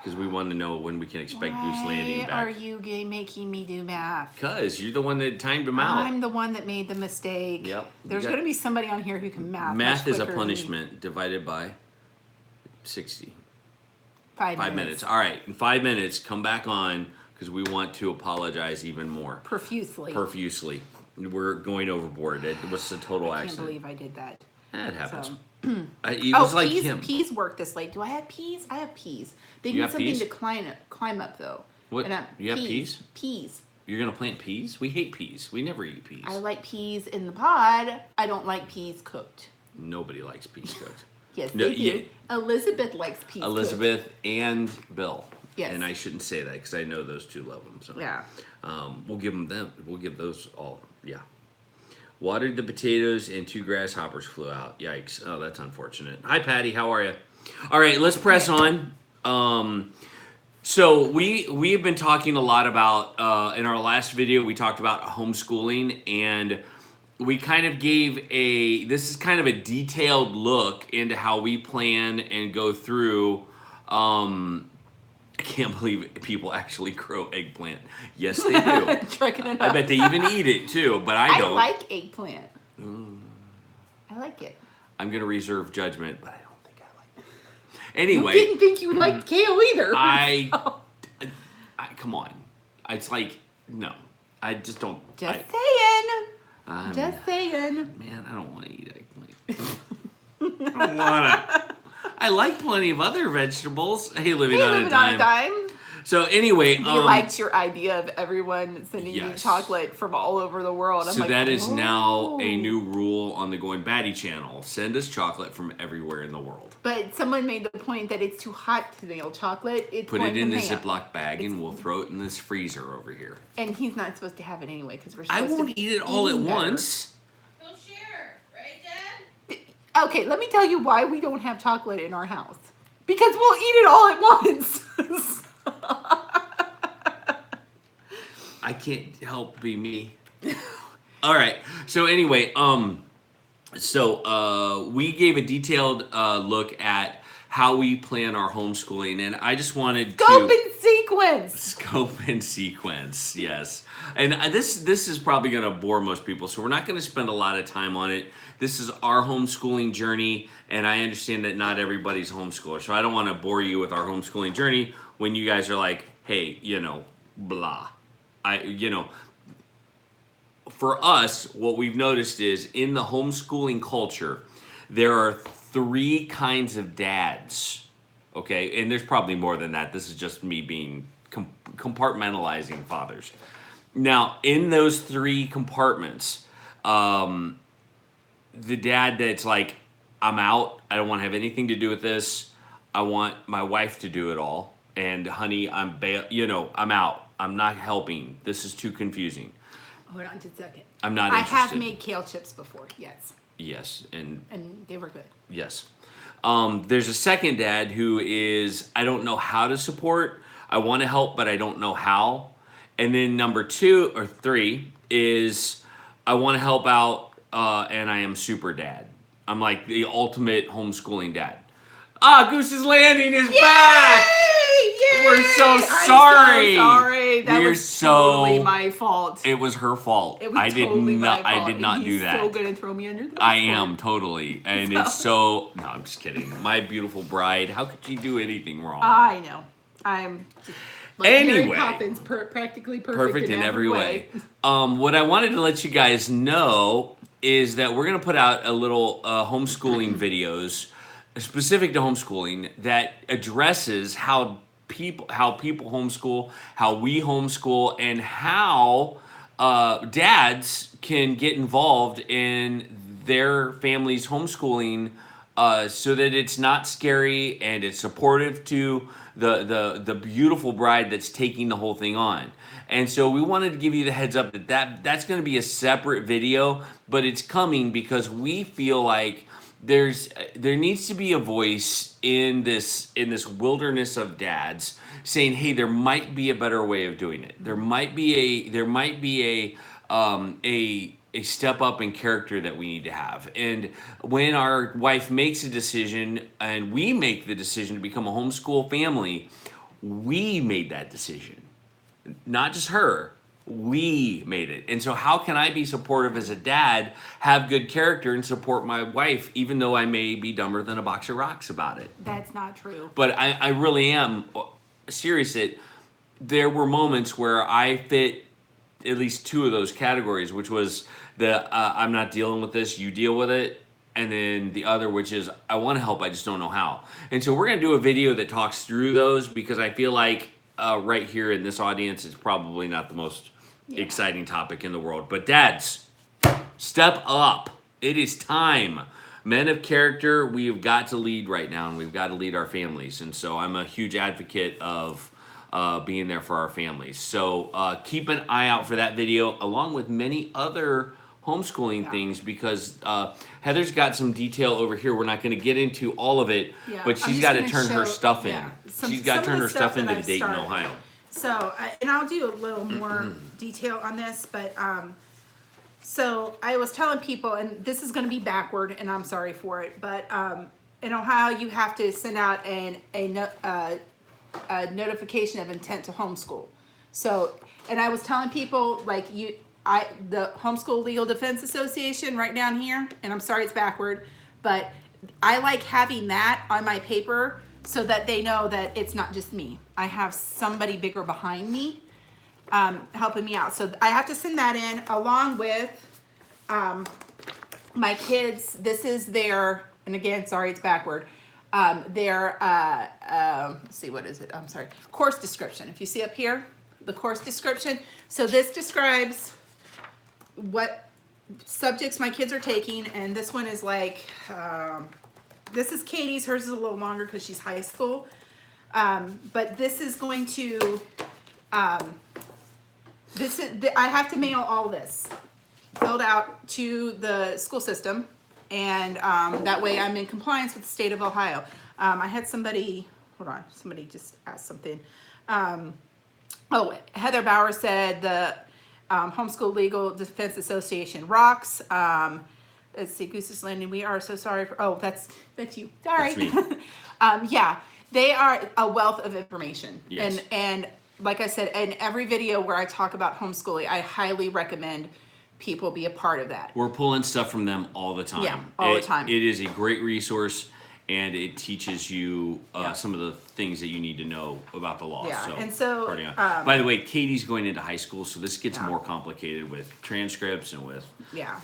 Because we want to know when we can expect Goose Landing Why are back. you making me do math? Because you're the one that timed them out. I'm the one that made the mistake. Yep. There's You got- going to be somebody on here who can math. Math much is a quicker than me. punishment divided by 60. 5 5 minutes. minutes. All right. In 5 minutes, come back on because we want to apologize even more. Profusely. We're going overboard. It was a total I can't accident. believe I did that. That happens. So. It was like peas, him. peas work this late. Do I have peas? I have peas. They You need have something peas? to climb up though. What? And You have peas? Peas. You're gonna plant peas? We hate peas. We never eat peas. I like peas in the pod. I don't like peas cooked. Nobody likes peas cooked. Yes, No, they do. yeah. Elizabeth likes peas Elizabeth and Bill. Yes. And I shouldn't say that because I know those two love them. So cooked. Yeah. we'll give them. We'll give those all. Yeah. Watered the potatoes and 2 grasshoppers flew out. Yikes! Oh, that's unfortunate. Hi, Patty. How are you? All right, let's press on. So we have been talking a lot about in our last video. We talked about homeschooling, and we kind of gave this is kind of a detailed look into how we plan and go through. I can't believe people actually grow eggplant. Yes, they do. Trekking it I up. bet they even eat it too, but I I don't. like eggplant. I like it. I'm gonna reserve judgment, but I don't think I like it. You Anyway, didn't think you liked kale either. I come on. It's like no, I just don't. Just saying. I'm- Just saying. Man, I don't want to eat eggplant. don't wanna. I like plenty of other vegetables. Hey, living Hey, on living a dime. on a dime. So anyway, He liked your idea of everyone sending you Yes. chocolate from all over the world. I'm so like, that is now oh. a new rule on the Goin Batty channel. Send us chocolate from everywhere in the world. But someone made the point that it's too hot to nail chocolate. It's Put going it in to a melt. Ziploc bag and we'll throw it in this freezer over here. And he's not supposed to have it anyway because we're I supposed won't to eat it all at eating better. once. We'll share, right, Dad? Okay, let me tell you why we don't have chocolate in our house. Because we'll eat it all at once. I can't help be me. All right. So anyway, we gave a detailed look at how we plan our homeschooling, and I just wanted Scope to and sequence. scope and sequence. Yes, and this is probably going to bore most people, so we're not going to spend a lot of time on it. This is our homeschooling journey, and I understand that not everybody's a homeschooler, so I don't want to bore you with our homeschooling journey when you guys are like, hey, blah. For us, what we've noticed is in the homeschooling culture, there are 3 kinds of dads. Okay, and there's probably more than that. This is just me being compartmentalizing fathers. Now, in those 3 compartments, the dad that's like, I'm out. I don't want to have anything to do with this. I want my wife to do it all. And honey, I'm out. I'm not helping. This is too confusing. Hold on just a second. I'm not I interested. have made kale chips before, yes. Yes, and they were good. yes. There's a second dad who is, I don't know how to support. I want to help, but I don't know how. And then number 2 or 3 is, I want to help out, and I am super dad. I'm like the ultimate homeschooling dad. Goose's Landing is back! Yay! We're so I'm sorry. so sorry. That We're was so- totally my fault. It was her fault. It was I did totally not. my fault. I did not and do he's that. so gonna throw me under the bus. I am totally, and it's so. No, I'm just kidding. My beautiful bride. How could she do anything wrong? I know. I'm just like Anyway. Mary Poppins, practically Perfect in every way. What I wanted to let you guys know is that we're gonna put out a little homeschooling videos specific to homeschooling that addresses how people homeschool, how we homeschool, and how dads can get involved in their family's homeschooling so that it's not scary and it's supportive to the beautiful bride that's taking the whole thing on. And so we wanted to give you the heads up that's going to be a separate video, but it's coming because we feel like there needs to be a voice in this wilderness of dads saying, hey, there might be a better way of doing it. There might be a step up in character that we need to have. And when our wife makes a decision and we make the decision to become a homeschool family, we made that decision. Not just her. We made it. And so how can I be supportive as a dad, have good character, and support my wife, even though I may be dumber than a box of rocks about it? That's not true. But I really am serious. There were moments where I fit at least 2 of those categories, which was I'm not dealing with this, you deal with it. And then the other, which is I want to help, I just don't know how. And so we're going to do a video that talks through those because I feel like right here in this audience, it's probably not the most exciting topic in the world. But dads, step up. It is time. Men of character, we've got to lead right now, and we've got to lead our families. And so I'm a huge advocate of being there for our families. So keep an eye out for that video, along with many other homeschooling things, because Heather's got some detail over here. We're not going to get into all of it, but she's got to turn her stuff in. She's got to turn her stuff into Dayton, Ohio. So, and I'll do a little more detail on this, but so I was telling people, and this is going to be backward, and I'm sorry for it, but in Ohio, you have to send out a notification of intent to homeschool. So, and I was telling people, like, the Homeschool Legal Defense Association right down here, and I'm sorry it's backward, but I like having that on my paper so that they know that it's not just me. I have somebody bigger behind me helping me out. So I have to send that in along with my kids. This is their and again, sorry, it's backward. Their, let's see, what is it? I'm sorry. Course description. If you see up here, the course description. So this describes what subjects my kids are taking, and this one is like, this is Katie's. Hers is a little longer because she's high school. But this is going to, I have to mail all this filled out to the school system, and that way I'm in compliance with the state of Ohio. I had somebody, hold on, somebody just asked something. Heather Bauer said the Homeschool Legal Defense Association rocks. Let's see, Goose's Landing, we are so sorry for, that's you, sorry. That's me. Yeah, they are a wealth of information. Yes. And like I said, in every video where I talk about homeschooling, I highly recommend people be a part of that. We're pulling stuff from them all the time. Yeah, all the time. It is a great resource, and it teaches you Yeah. some of the things that you need to know about the law. Yeah, and so, parting on. By the way, Katie's going into high school, so this gets Yeah. more complicated with transcripts and with. Yeah.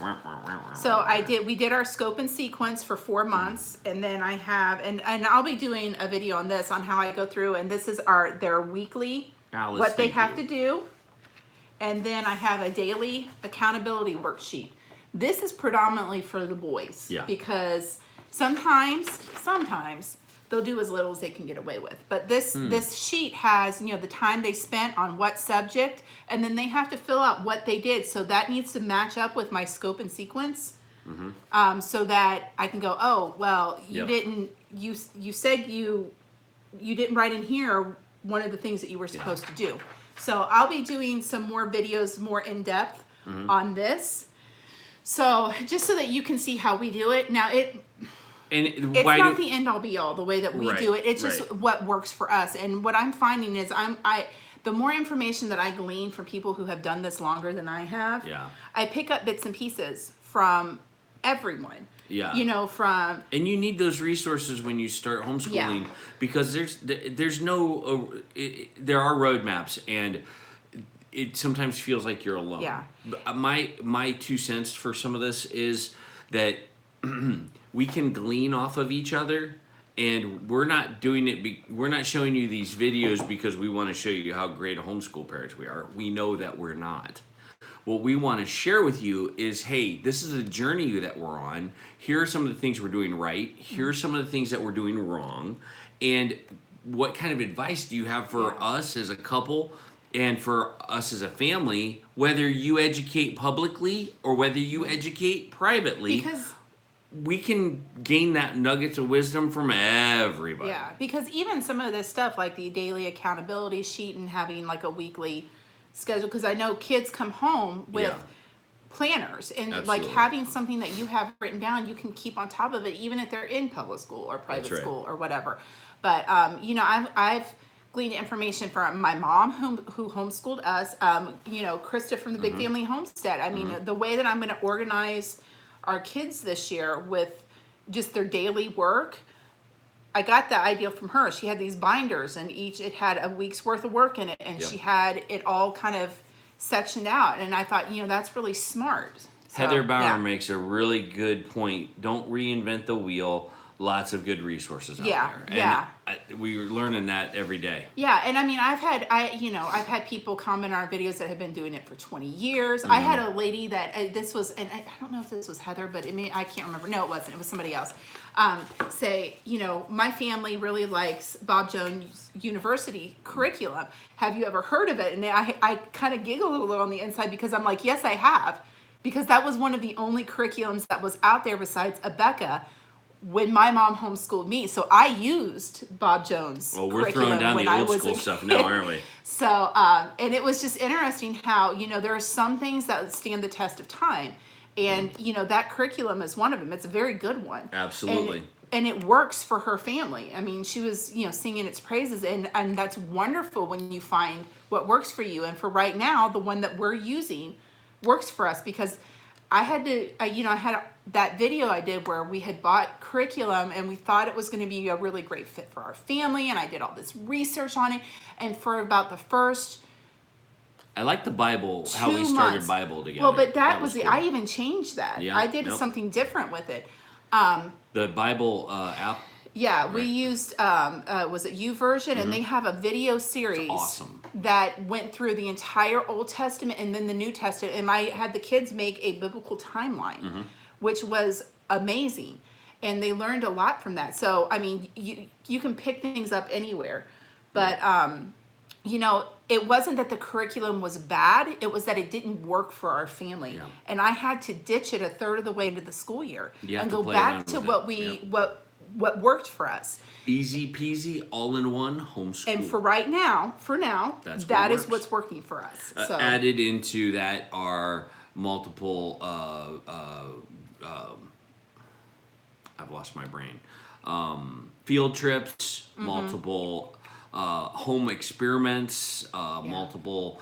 So we did our scope and sequence for 4 months, and then I have, and I'll be doing a video on this, on how I go through, and this is their weekly, Alice, what they thank have you. to do. And then I have a daily accountability worksheet. This is predominantly for the boys. Yeah. Because sometimes they'll do as little as they can get away with. But this sheet has, the time they spent on what subject, and then they have to fill out what they did. So that needs to match up with my scope and sequence. So that I can go, oh, well, you Yep. didn't, you said you didn't write in here one of the things that you were supposed to do. So I'll be doing some more videos, more in depth on this. So just so that you can see how we do it. Now it's not the end all be all the way that we do it. It's just what works for us. And what I'm finding is the more information that I glean from people who have done this longer than I have, I pick up bits and pieces from everyone. Yeah. And you need those resources when you start homeschooling, because there are roadmaps, and it sometimes feels like you're alone. Yeah. My 2 cents for some of this is that we can glean off of each other, and we're not doing it. We're not showing you these videos because we want to show you how great a homeschool parents we are. We know that we're not. What we want to share with you is, hey, this is a journey that we're on. Here are some of the things we're doing right. Here are some of the things that we're doing wrong. And what kind of advice do you have for us as a couple and for us as a family, whether you educate publicly or whether you educate privately? because we can gain that nuggets of wisdom from everybody. Yeah, because even some of this stuff like the daily accountability sheet and having like a weekly schedule, because I know kids come home with planners, and like Absolutely. having something that you have written down, you can keep on top of it even if they're in public school or private That's right. school or whatever. But I've gleaned information from my mom who homeschooled us, Krista from the Big Family Homestead. I mean, the way that I'm going to organize our kids this year with just their daily work, I got the idea from her. She had these binders, and it had a week's worth of work in it, and she had it all kind of sectioned out. And I thought, that's really smart. So, Heather Bauer yeah. makes a really good point. Don't reinvent the wheel. Lots of good resources out there. And we're learning that every day. Yeah, and I mean, I've had people comment on our videos that have been doing it for 20 years. I had a lady that this was, and I don't know if this was Heather, but I can't remember. No, it wasn't. It was somebody else. Say, my family really likes Bob Jones University curriculum. Have you ever heard of it? And I kind of giggled a little on the inside because I'm like, yes, I have, because that was one of the only curriculums that was out there besides Abeka when my mom homeschooled me. So I used Bob Jones. Well, we're throwing down the old school stuff now, aren't we? So, and it was just interesting how, there are some things that stand the test of time. And, that curriculum is one of them. It's a very good one. Absolutely. And it works for her family. I mean, she was, singing its praises. And that's wonderful when you find what works for you. And for right now, the one that we're using works for us, because I had that video I did where we had bought curriculum and we thought it was going to be a really great fit for our family. And I did all this research on it. And for about the first I like the Bible, how we 2 started months. Bible together. Well, but that was cool. I even changed that. Yeah, I did yep. something different with it. The Bible app. Yeah, we Right. used was it YouVersion, and they have a video series awesome. that went through the entire Old Testament and then the New Testament, and I had the kids make a biblical timeline, which was amazing, and they learned a lot from that. So I mean, you can pick things up anywhere, but you know, it wasn't that the curriculum was bad, it was that it didn't work for our family. Yeah. And I had to ditch it a third of the way into the school year You have and to go play back around to with what it. we Yep. what worked for us. Easy peasy, all in one homeschool. And for right now, That's what that is works. what's working for us. So Added into that are multiple I've lost my brain. Field trips, multiple home experiments, multiple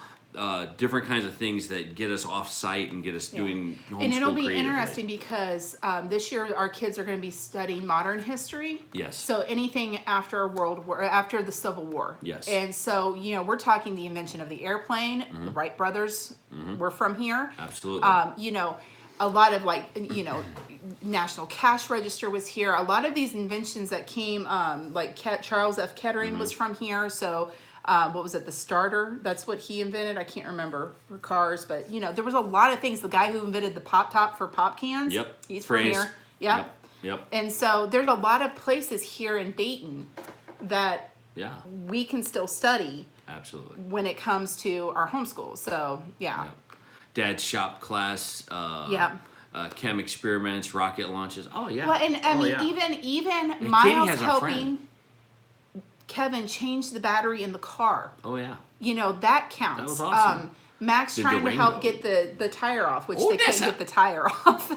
different kinds of things that get us off site and get us doing homeschool and it'll be creatively. interesting because this year our kids are going to be studying modern history. Yes. So anything after World War, after the Civil War. Yes. And so you know we're talking the invention of the airplane. The Wright brothers were from here. Absolutely. You know, a lot of like you know, National Cash Register was here. A lot of these inventions that came, like Charles F. Kettering was from here. So. What was it? The starter. That's what he invented. I can't remember for cars, but you know, there was a lot of things. The guy who invented the pop top for pop cans. Yep. He's Phrase. from here. Yep. Yep. And so there's a lot of places here in Dayton that Yeah. we can still study Absolutely. when it comes to our homeschool. So yeah. Yep. Dad's shop class. Yeah. Chem experiments, rocket launches. Oh yeah. Well, and I Oh, mean, yeah. even Katie Miles has a helping friend. Kevin change the battery in the car. Oh yeah. You know, that counts. That was awesome. Max The trying to help Durango. get the tire off, which Oh, they couldn't that's get the tire off.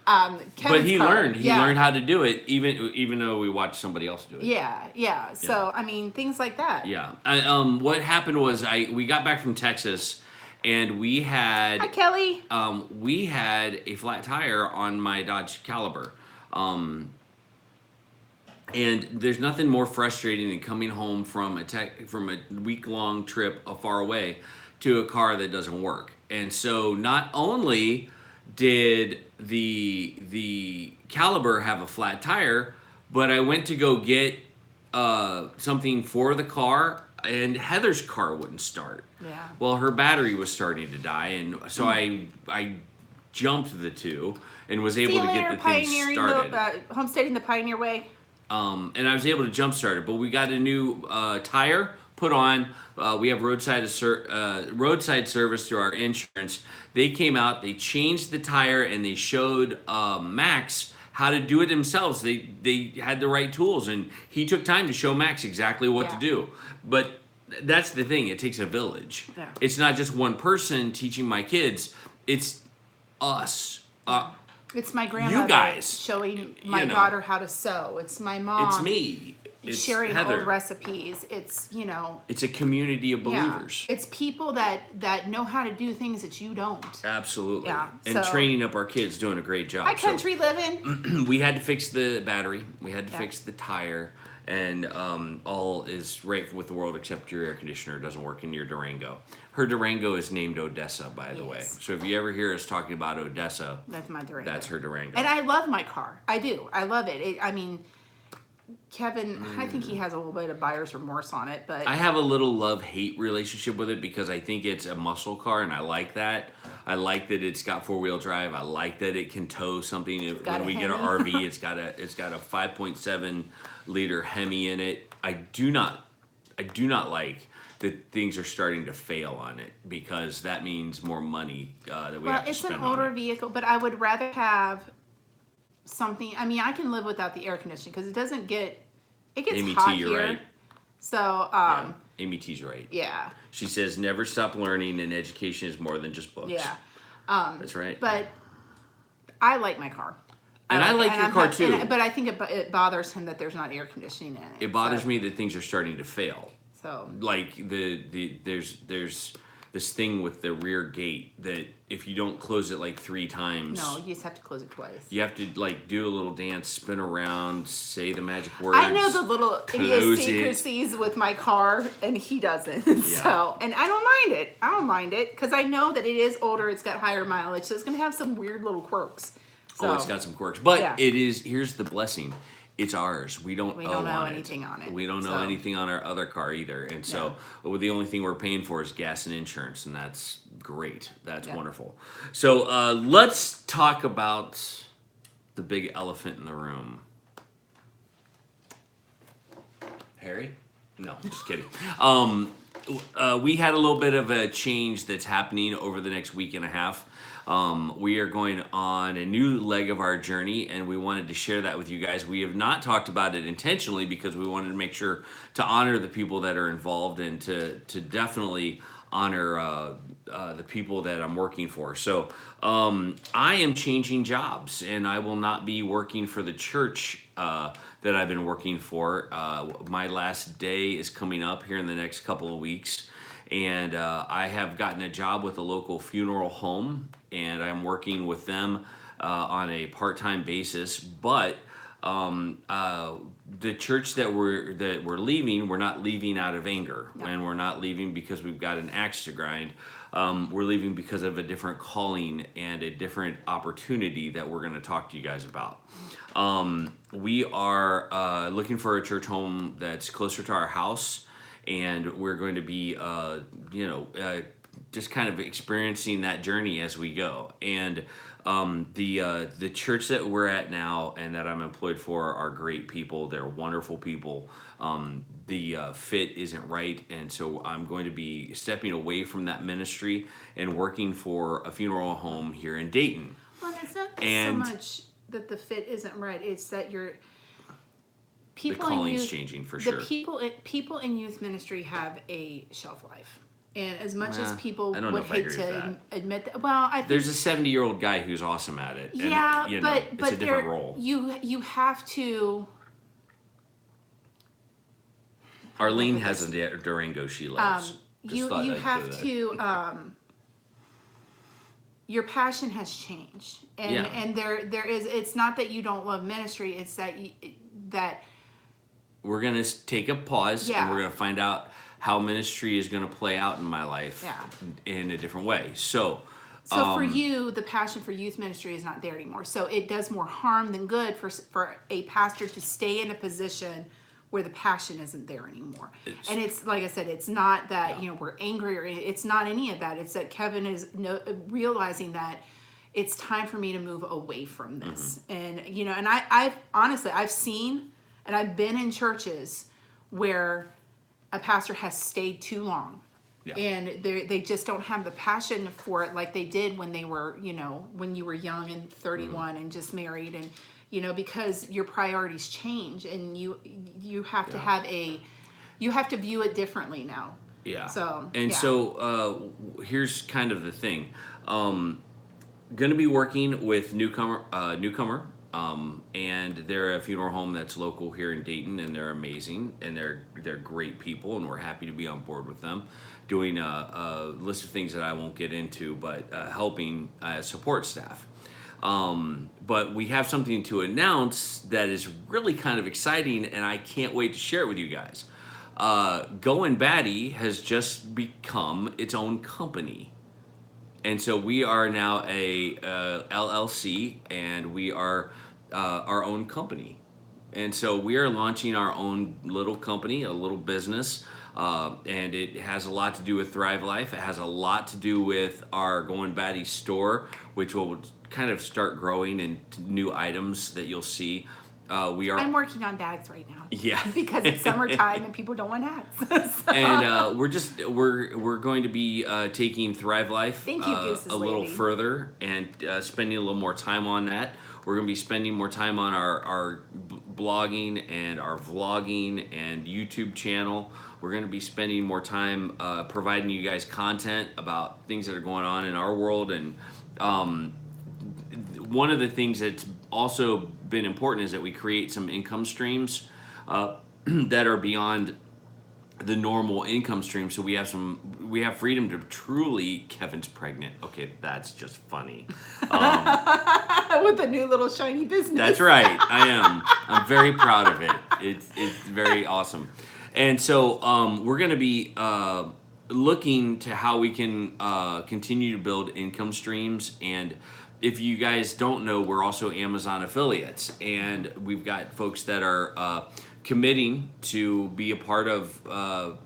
But Kevin's he car. learned. He Yeah. learned how to do it, even though we watched somebody else do it. Yeah. So I mean, things like that. Yeah. What happened was we got back from Texas, and we had Hi, Kelly. a flat tire on my Dodge Caliber. And there's nothing more frustrating than coming home from a week-long trip far away to a car that doesn't work. And so not only did the Caliber have a flat tire, but I went to go get something for the car, and Heather's car wouldn't start. Yeah. Well, her battery was starting to die, and so I jumped the two and was able See you to later, get the thing pioneering started. homesteading the Pioneer Way. And I was able to jumpstart it, but we got a new tire put on. We have roadside service through our insurance. They came out, they changed the tire, and they showed Max how to do it themselves. They had the right tools, and he took time to show Max exactly what to Yeah. do. But that's the thing, it takes a village. Yeah. It's not just one person teaching my kids, it's us. It's my grandmother guys, showing my you know. daughter how to sew. It's my mom. It's me. It's sharing Heather. old recipes. It's you know. It's a community of believers. Yeah. It's people that know how to do things that you don't. Absolutely. Yeah, And so- training up our kids, doing a great job. Hi, So, country living. we had to fix the battery. We had to Yeah. fix the tire. And all is right with the world except your air conditioner doesn't work in your Durango. Her Durango is named Odessa, by the way. Yes. So if you ever hear us talking about Odessa, That's my Durango. that's her Durango. And I love my car. I do. I love it. I mean, Kevin, I think he has a little bit of buyer's remorse on it, but I have a little love-hate relationship with it because I think it's a muscle car, and I like that. I like that it's got four-wheel drive. I like that it can tow something. got When a we get an Hemi. RV, it's got a 5.7 liter Hemi in it. I do not like that things are starting to fail on it because that means more money that we well, have to it's an spend older on it. vehicle, but I would rather have something. I mean, I can live without the air conditioning because it gets Amy hot T, you're here. right. So, Yeah, Amy T's right. yeah. She says never stop learning, and education is more than just books. Yeah. That's right. But I like my car. And I like your I'm car happy- too. But I think it bothers him that there's not air conditioning in it. It bothers so, me that things are starting to fail. So Like there's this thing with the rear gate that if you don't close it like 3 times, no, you just have to close it twice. you have to like do a little dance, spin around, say the magic words. I know the little close it. idiosyncrasies with my car, and he doesn't. Yeah. So, and I don't mind it. I don't mind it because I know that it is older. It's got higher mileage, so it's gonna have some weird little quirks. So, it's got some quirks, but yeah. it is. Here's the blessing: it's ours. We don't We owe don't know on anything on it. We don't know So, anything on our other car either, and so the only thing we're paying for is gas and insurance, and that's great. That's Yeah. wonderful. So let's talk about the big elephant in the room. Harry? No, just kidding. We had a little bit of a change that's happening over the next week and a half. We are going on a new leg of our journey, and we wanted to share that with you guys. We have not talked about it intentionally because we wanted to make sure to honor the people that are involved and to definitely honor the people that I'm working for. So I am changing jobs, and I will not be working for the church that I've been working for. My last day is coming up here in the next couple of weeks, and I have gotten a job with a local funeral home, and I'm working with them on a part-time basis. But the church that we're leaving, we're not leaving out of anger, and we're not leaving because we've got an axe to grind. We're leaving because of a different calling and a different opportunity that we're going to talk to you guys about. We are looking for a church home that's closer to our house, and we're going to be, just kind of experiencing that journey as we go. And the church that we're at now and that I'm employed for are great people. They're wonderful people. The fit isn't right, and so I'm going to be stepping away from that ministry and working for a funeral home here in Dayton. Well, it's not And so much that the fit isn't right. It's that the people in calling's youth, changing for the sure. people in youth ministry have a shelf life. And as much as Well, people I don't know would if I hate agree with to that. admit that, well, I think There's a 70-year-old guy who's awesome at it. And, yeah, but it's a different role. You have to. Arlene has a Durango she loves. You have to. Your passion has changed, and Yeah. and there is. It's not that you don't love ministry. It's that that We're gonna take a pause, and Yeah. we're gonna find out how ministry is gonna play out in my life Yeah. in a different way. So for you, the passion for youth ministry is not there anymore. So it does more harm than good for a pastor to stay in a position where the passion isn't there anymore. And it's like I said, it's not that we're angry or it's not any of that. It's that Kevin is realizing that it's time for me to move away from this. And and I've honestly I've seen and I've been in churches where a pastor has stayed too long. Yeah. And they just don't have the passion for it like they did when they were, when you were young and 31 and just married, and because your priorities change, and you have to have you have to view it differently now. Yeah. So here's kind of the thing. Going to be working with newcomer, and they're a funeral home that's local here in Dayton, and they're amazing, and they're great people, and we're happy to be on board with them, doing a list of things that I won't get into, but helping support staff. But we have something to announce that is really kind of exciting, and I can't wait to share it with you guys. Goin Batty has just become its own company. And so we are now a LLC, and we are our own company. And so we are launching our own little company, a little business, and it has a lot to do with Thrive Life. It has a lot to do with our Goin Batty store, which will kind of start growing into new items that you'll see. I'm working on bags right now. Yeah. Because it's summertime and people don't want hats. So. And we're going to be taking Thrive Life Thank you, Goose's a little lady. further and spending a little more time on that. We're going to be spending more time on our blogging and our vlogging and YouTube channel. We're going to be spending more time providing you guys content about things that are going on in our world. And one of the things that's also been important is that we create some income streams that are beyond the normal income stream. So we have freedom to truly. Kevin's pregnant. Okay, that's just funny. With a new little shiny business. That's right. I am. I'm very proud of it. It's very awesome. And so we're going to be looking to how we can continue to build income streams and if you guys don't know, we're also Amazon affiliates, and we've got folks that are committing to be a part of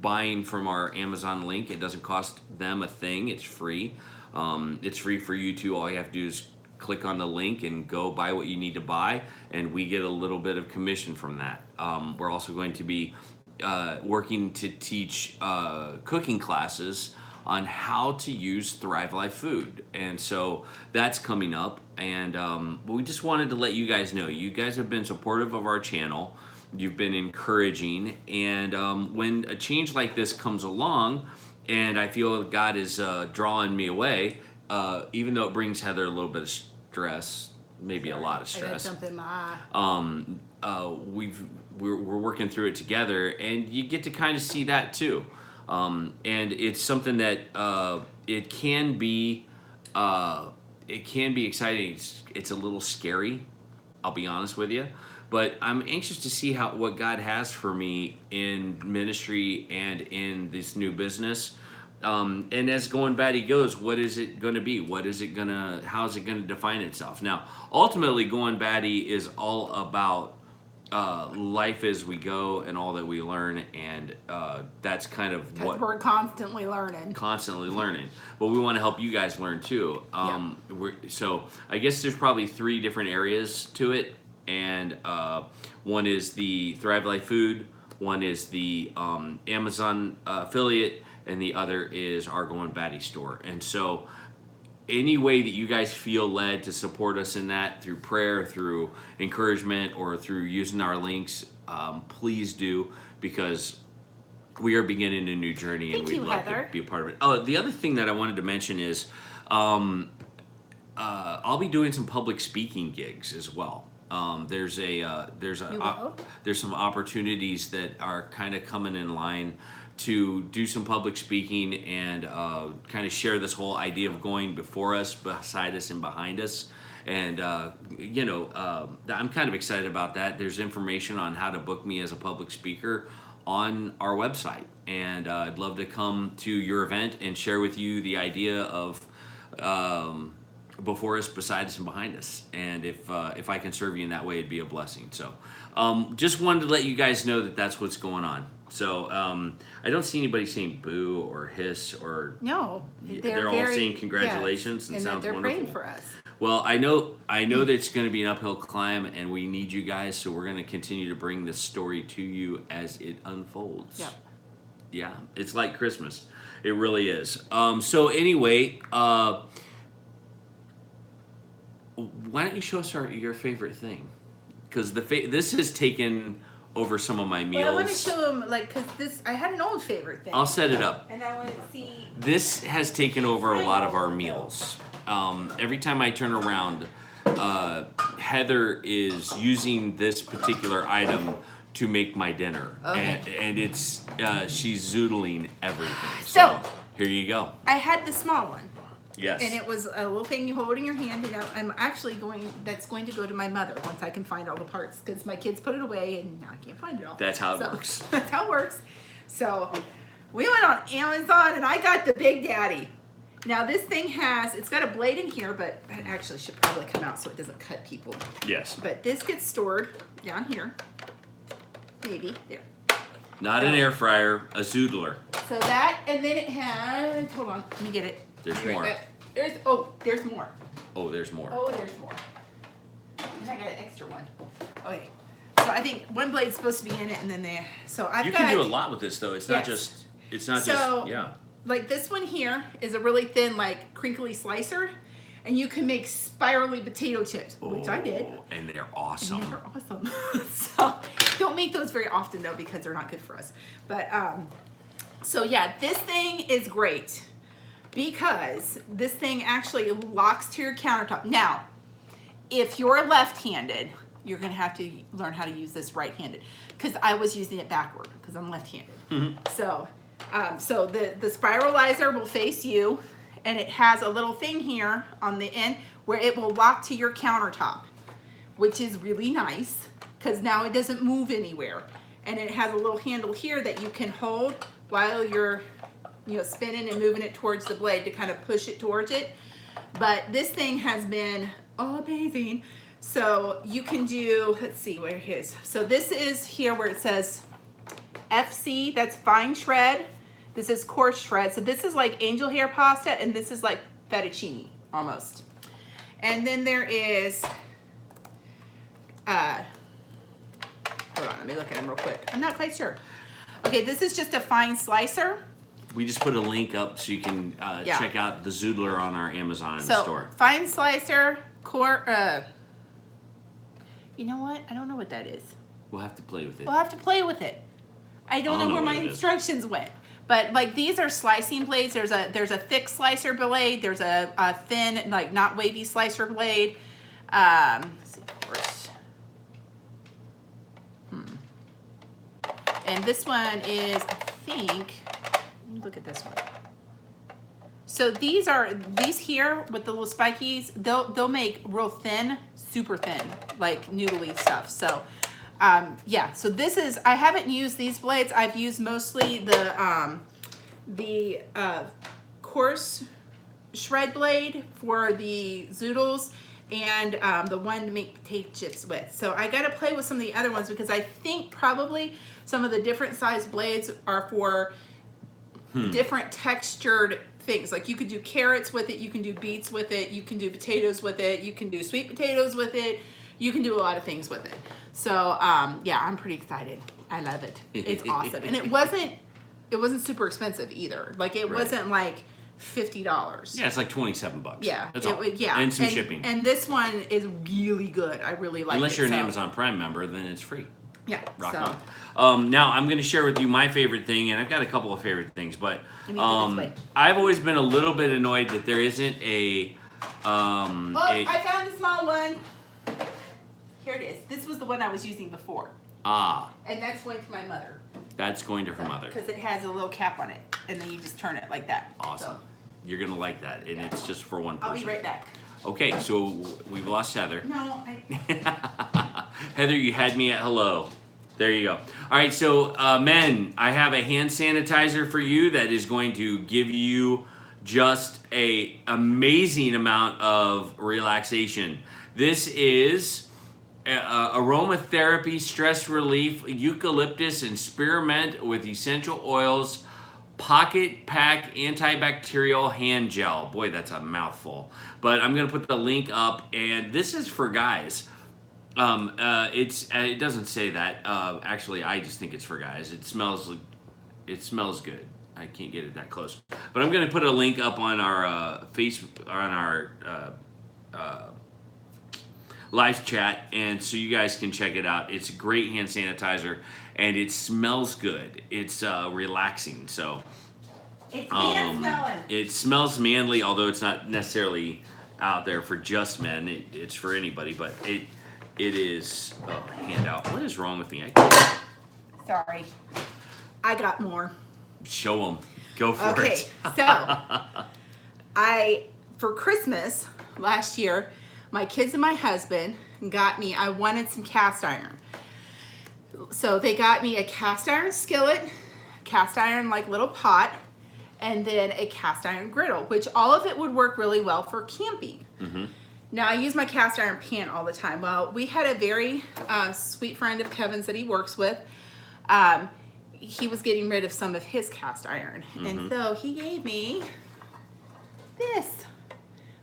buying from our Amazon link. It doesn't cost them a thing. It's free. It's free for you too. All you have to do is click on the link and go buy what you need to buy, and we get a little bit of commission from that. We're also going to be working to teach cooking classes on how to use Thrive Life food, and so that's coming up. And we just wanted to let you guys know. You guys have been supportive of our channel. You've been encouraging, and when a change like this comes along, and I feel God is drawing me away, even though it brings Heather a little bit of stress, maybe a lot of I got stress. something in my eye. We're working through it together, and you get to kind of see that too. And it's something that it can be exciting. It's a little scary, I'll be honest with you, but I'm anxious to see what God has for me in ministry and in this new business. And as Goin Batty goes, what is it going to be? How is it going to define itself? Now, ultimately, Goin Batty is all about life as we go and all that we learn, and that's kind of what We're constantly learning. But we want to help you guys learn too. So I guess there's probably 3 different areas to it, and one is the Thrive Life food, one is the Amazon affiliate, and the other is our Goin Batty store. And so any way that you guys feel led to support us in that, through prayer, through encouragement, or through using our links, please do, because we are beginning a new journey, and we'd love to be a part of it. Oh, the other thing that I wanted to mention is I'll be doing some public speaking gigs as well. There's some opportunities that are kind of coming in line to do some public speaking and kind of share this whole idea of going before us, beside us, and behind us. And I'm kind of excited about that. There's information on how to book me as a public speaker on our website, and I'd love to come to your event and share with you the idea of before us, beside us, and behind us. And if I can serve you in that way, it'd be a blessing. So just wanted to let you guys know that that's what's going on. So I don't see anybody saying boo or hiss or No, they're all saying congratulations, and sounds they're wonderful. praying for us. Well, I know that it's going to be an uphill climb, and we need you guys, so we're going to continue to bring this story to you as it unfolds. Yep. Yeah, it's like Christmas. It really is. So anyway, why don't you show us your favorite thing? Because this has taken over some of my meals. Well, I want to show them, because I had an old favorite thing. I'll set it up. And I want to see. This has taken over a lot of our meals. Every time I turn around, Heather is using this particular item to make my dinner. Okay. And it's she's zoodling everything. So here you go. I had the small one. Yes. And it was a little thing you hold in your hand, and I'm actually that's going to go to my mother once I can find all the parts, because my kids put it away and now I can't find it all. That's how it works. That's how it works. So we went on Amazon and I got the Big Daddy. Now this thing it's got a blade in here, but it actually should probably come out so it doesn't cut people. Yes. But this gets stored down here. Maybe, there. Not an air fryer, a zoodler. So that, and then it has, hold on, let me get it. There's more. There's more. Oh, there's more. Oh, there's more. And I got an extra one. Okay. So I think one blade's supposed to be in it, and then You can do a lot with this, though. It's not just, yeah. Like this one here is a really thin, crinkly slicer, and you can make spirally potato chips, which I did. And they're awesome. And they're awesome. So don't make those very often, though, because they're not good for us. But, so yeah, this thing is great, because this thing actually locks to your countertop. Now, if you're left-handed, you're going to have to learn how to use this right-handed, because I was using it backward because I'm left-handed. Mm-hmm. So the spiralizer will face you, and it has a little thing here on the end where it will lock to your countertop, which is really nice because now it doesn't move anywhere. And it has a little handle here that you can hold while you're spinning and moving it towards the blade to kind of push it towards it. But this thing has been amazing. So you can do, let's see where it is. So this is here where it says FC, that's fine shred. This is coarse shred. So this is like angel hair pasta, and this is like fettuccine almost. And then there is, hold on, let me look at them real quick. I'm not quite sure. Okay, this is just a fine slicer. We just put a link up so you can Yeah. check out the Zoodler on our Amazon So store. fine slicer, you know what? I don't know what that is. We'll have to play with it. We'll have to play with it. I don't know where my instructions went. But like these are slicing blades. There's a thick slicer blade. There's a thin, like not wavy slicer blade. Let's see, of course. And this one is, I think, let me look at this one. So these here with the little spikies, they'll make real thin, super thin, like noodly stuff. So yeah, so this is, I haven't used these blades. I've used mostly the coarse shred blade for the zoodles and the one to make potato chips with. So I got to play with some of the other ones because I think probably some of the different size blades are for different textured things. Like you could do carrots with it, you can do beets with it, you can do potatoes with it, you can do sweet potatoes with it, you can do a lot of things with it. So yeah, I'm pretty excited. I love it. It's awesome. And it wasn't super expensive either. Like it wasn't like $50. Yeah, it's like $27. Yeah, That's all. yeah, And some shipping. And this one is really good. I really like it. Unless you're an so. Amazon Prime member, then it's free. Yeah. Rock so. on. Now I'm going to share with you my favorite thing, and I've got a couple of favorite things, but I've always been a little bit annoyed that there isn't a. I found the small one. Here it is. This was the one I was using before. Ah. And that's going to my mother. That's going to her mother. Because it has a little cap on it, and then you just turn it like that. Awesome. So. You're going to like that, and it's just for one person. I'll be right back. Okay, so we've lost Heather. No, Heather, you had me at hello. There you go. All right, so men, I have a hand sanitizer for you that is going to give you just a amazing amount of relaxation. This is aromatherapy, stress relief, eucalyptus and spearmint with essential oils, pocket pack antibacterial hand gel. Boy, that's a mouthful. But I'm gonna put the link up, and this is for guys. It doesn't say that. Actually, I just think it's for guys. It smells good. I can't get it that close, but I'm gonna put a link up on our live chat, and so you guys can check it out. It's a great hand sanitizer, and it smells good. It's relaxing. So it's man-smelling. it smells manly, although it's not necessarily out there for just men. It's for anybody, but it is. Oh, handout. What is wrong with me? Sorry, I got more. Show them. Go for it. Okay, so for Christmas last year, my kids and my husband got me, I wanted some cast iron. So they got me a cast iron skillet, cast iron like little pot, and then a cast iron griddle, which all of it would work really well for camping. Mm-hmm. Now I use my cast iron pan all the time. Well, we had a very sweet friend of Kevin's that he works with. He was getting rid of some of his cast iron. Mm-hmm. And so he gave me this.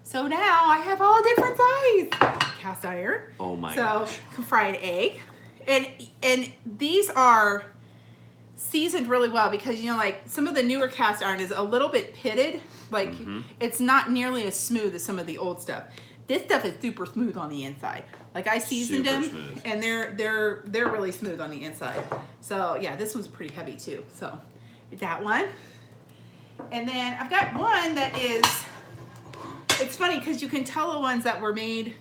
So now I have all different size cast iron. Oh my gosh. So fried egg. And these are seasoned really well because, you know, like some of the newer cast iron is a little bit pitted. Like it's not nearly as smooth as some of the old stuff. This stuff is super smooth on the inside. Like I seasoned them smooth. And they're really smooth on the inside. So yeah, this one's pretty heavy too. So that one. And then I've got one that is, it's funny because you can tell the ones that were made,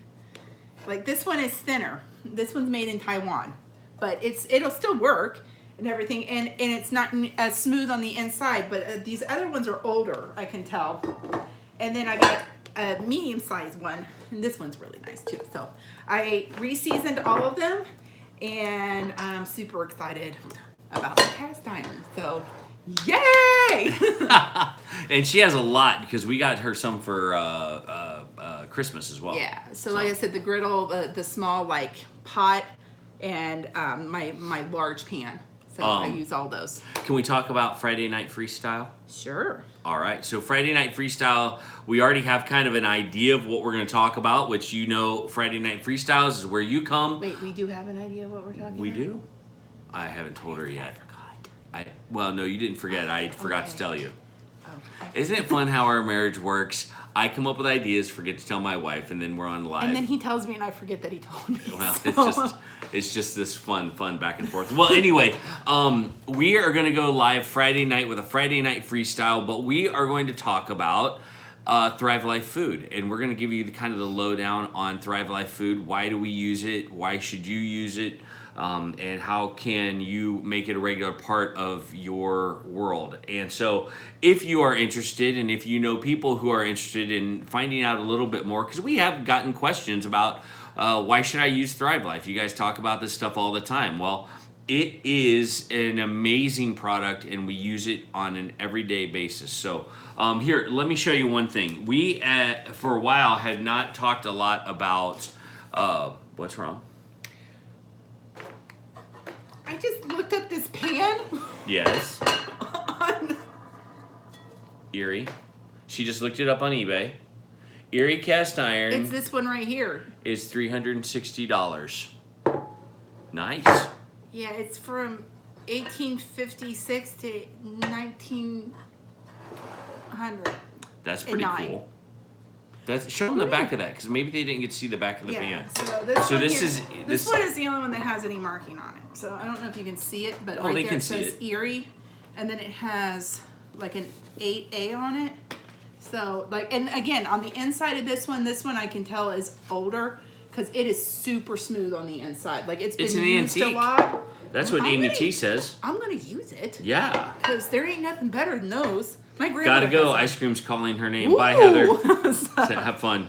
like this one is thinner. This one's made in Taiwan, but it'll still work and everything. And it's not as smooth on the inside, but these other ones are older, I can tell. And then I got a medium-sized one, and this one's really nice too. So I re-seasoned all of them, and I'm super excited about the cast iron. So yay! And she has a lot because we got her some for Christmas as well. Yeah. So like I said, the griddle, the small like pot, and my large pan. So I use all those. Can we talk about Friday Night Freestyle? Sure. All right. So Friday Night Freestyle, we already have kind of an idea of what we're going to talk about, which Friday Night Freestyles is where you come. Wait, we do have an idea of what we're talking We about? do. I haven't told her yet. I forgot. Well, no, you didn't forget. I forgot to Okay. tell you. Oh. Isn't it fun how our marriage works? I come up with ideas, forget to tell my wife, and then we're on live. And then he tells me, and I forget that he told me. Well, so. it's just this fun back and forth. Well, anyway, we are going to go live Friday night with a Friday Night Freestyle, but we are going to talk about Thrive Life food, and we're going to give you the lowdown on Thrive Life food. Why do we use it? Why should you use it? And how can you make it a regular part of your world? And so if you are interested, and if you know people who are interested in finding out a little bit more, because we have gotten questions about why should I use Thrive Life? You guys talk about this stuff all the time. Well, it is an amazing product, and we use it on an everyday basis. So here, let me show you one thing. We, for a while, had not talked a lot about what's wrong? I just looked up this pan. Yes. on Erie. She just looked it up on eBay. Erie cast iron It's this one right here. is $360. Nice. Yeah, it's from 1856 to 1900. That's pretty nine. cool. Show them the back of that, because maybe they didn't get to see the back of the Yeah. pan. So this So one this here- is- this this- one is the only one that has any marking on it. So I don't know if you can see it, but Oh, right they there can it see says it. Erie, and then it has like an 8A on it. So and again on the inside of this one I can tell is older because it is super smooth on the inside. Like it's It's been an used a antique. lot. That's what I'm Amy gonna- T says. I'm gonna use it Yeah. because there ain't nothing better than those. My grandmother Gotta go. has Ice cream's calling her name. them. Bye, Heather. Woo! So- Have fun.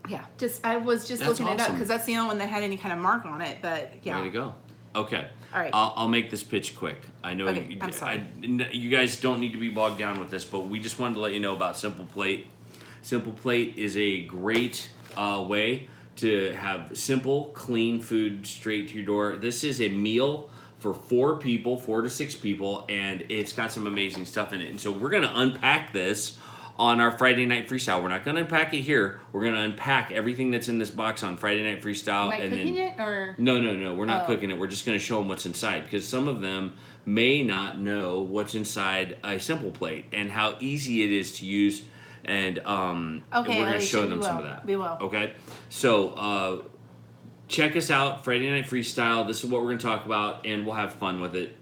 Yeah, I was just That's looking it up awesome. because that's the only one that had any kind of mark on it. But yeah, Way to go. Okay. All right. I'll make this pitch quick. I know Okay, I'm sorry. you guys don't need to be bogged down with this, but we just wanted to let you know about Simple Plate. Simple Plate is a great way to have simple, clean food straight to your door. This is a meal for 4 to 6 people, and it's got some amazing stuff in it. And so we're going to unpack this on our Friday Night Freestyle. We're not going to unpack it here. We're going to unpack everything that's in this box on Friday Night Freestyle. am I cooking it or? No, we're not Oh. cooking it. We're just going to show them what's inside, because some of them may not know what's inside a Simple Plate and how easy it is to use. And Okay, we're going to Alicia, show we them some will. of that. We will. Okay, so check us out, Friday Night Freestyle. This is what we're going to talk about, and we'll have fun with it.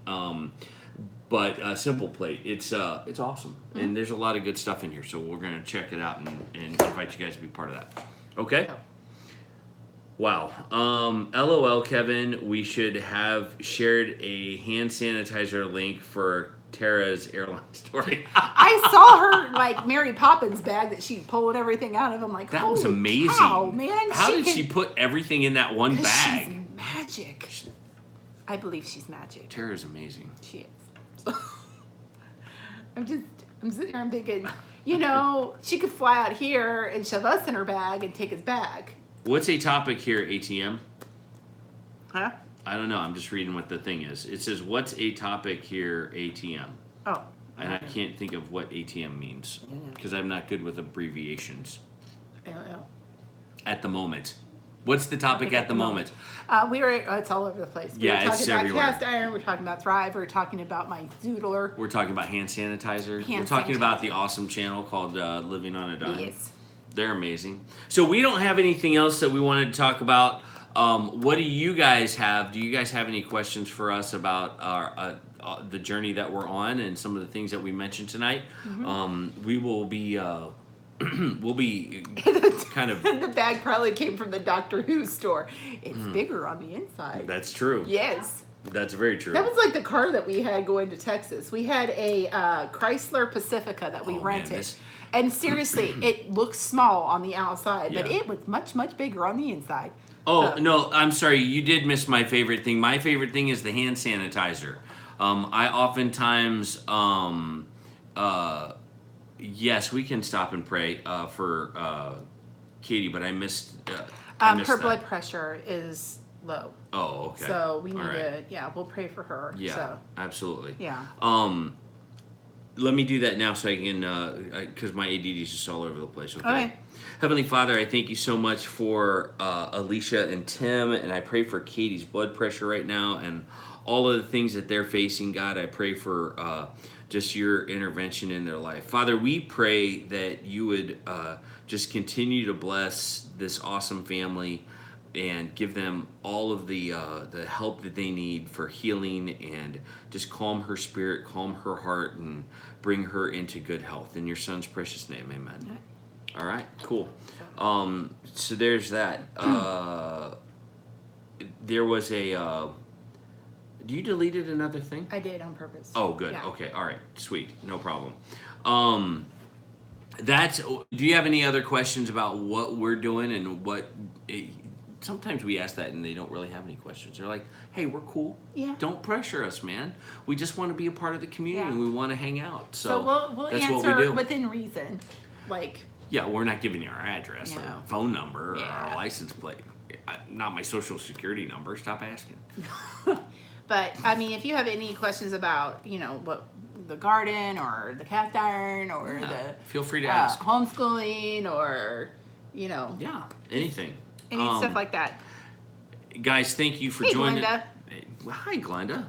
But Simple Plate, it's awesome, and there's a lot of good stuff in here. So we're going to check it out and invite you guys to be part of that. Okay. Oh. Wow. LOL, Kevin. We should have shared a hand sanitizer link for Tara's airline story. I saw her like Mary Poppins bag that she pulled everything out of. I'm like, That was holy amazing. cow, man! How did can- she put everything in that one 'cause bag? She's magic. I believe she's magic. Tara's amazing. She is. I'm sitting here. I'm thinking, she could fly out here and shove us in her bag and take his bag. What's a topic here, ATM? Huh? I don't know. I'm just reading what the thing is. It says, "What's a topic here, ATM?" Oh. And I can't think of what ATM means because I'm not good with abbreviations I don't know. at the moment. What's the topic at the moment? It's all over the place. We Yeah, were it's talking about everywhere. cast iron. We're talking about Thrive. We're talking about my Zoodler. We're talking about hand sanitizer. Hand We're talking about sanitizer. the awesome channel called Living on a Dime. Yes. They're amazing. So we don't have anything else that we wanted to talk about. What do you guys have? Do you guys have any questions for us about our the journey that we're on and some of the things that we mentioned tonight? We will be we'll be kind of. The bag probably came from the Doctor Who store. It's bigger on the inside. That's true. Yes. That's very true. That was like the car that we had going to Texas. We had a Chrysler Pacifica that we Oh, man, rented. this- And seriously, it looks small on the outside, but Yeah. it was much, much bigger on the inside. Oh, So- no, I'm sorry. You did miss my favorite thing. My favorite thing is the hand sanitizer. I oftentimes Yes, we can stop and pray for Katie, but I missed. I missed Her that. blood pressure is low. Oh, okay. So we need All right. to, we'll pray for her. Yeah, So, absolutely. yeah. Let me do that now so I can, because my ADD is just all over the place. Okay. Heavenly Father, I thank you so much for Alicia and Tim, and I pray for Katie's blood pressure right now and all of the things that they're facing. God, I pray for just your intervention in their life. Father, we pray that you would just continue to bless this awesome family and give them all of the help that they need for healing, and just calm her spirit, calm her heart, and bring her into good health. In your son's precious name, amen. All right, cool. So there's that. There was a. You deleted another thing? I did on purpose. Oh, good. Yeah. Okay. All right. Sweet. No problem. That's. Do you have any other questions about what we're doing and what? Sometimes we ask that and they don't really have any questions. They're like, "Hey, we're cool. Yeah. Don't pressure us, man. We just want to be a part of the community and we want to hang out." So we'll that's what answer we do. within reason. Like. Yeah, we're not giving you our address, No. or phone number, or Yeah. our license plate. Not my social security number. Stop asking. But I mean, if you have any questions about, what the garden or the cast iron or Yeah, feel free to ask. homeschooling or, Yeah, anything. any stuff like that. Guys, thank you for Hey, joining. Glenda. Hey, well, hi, Glenda.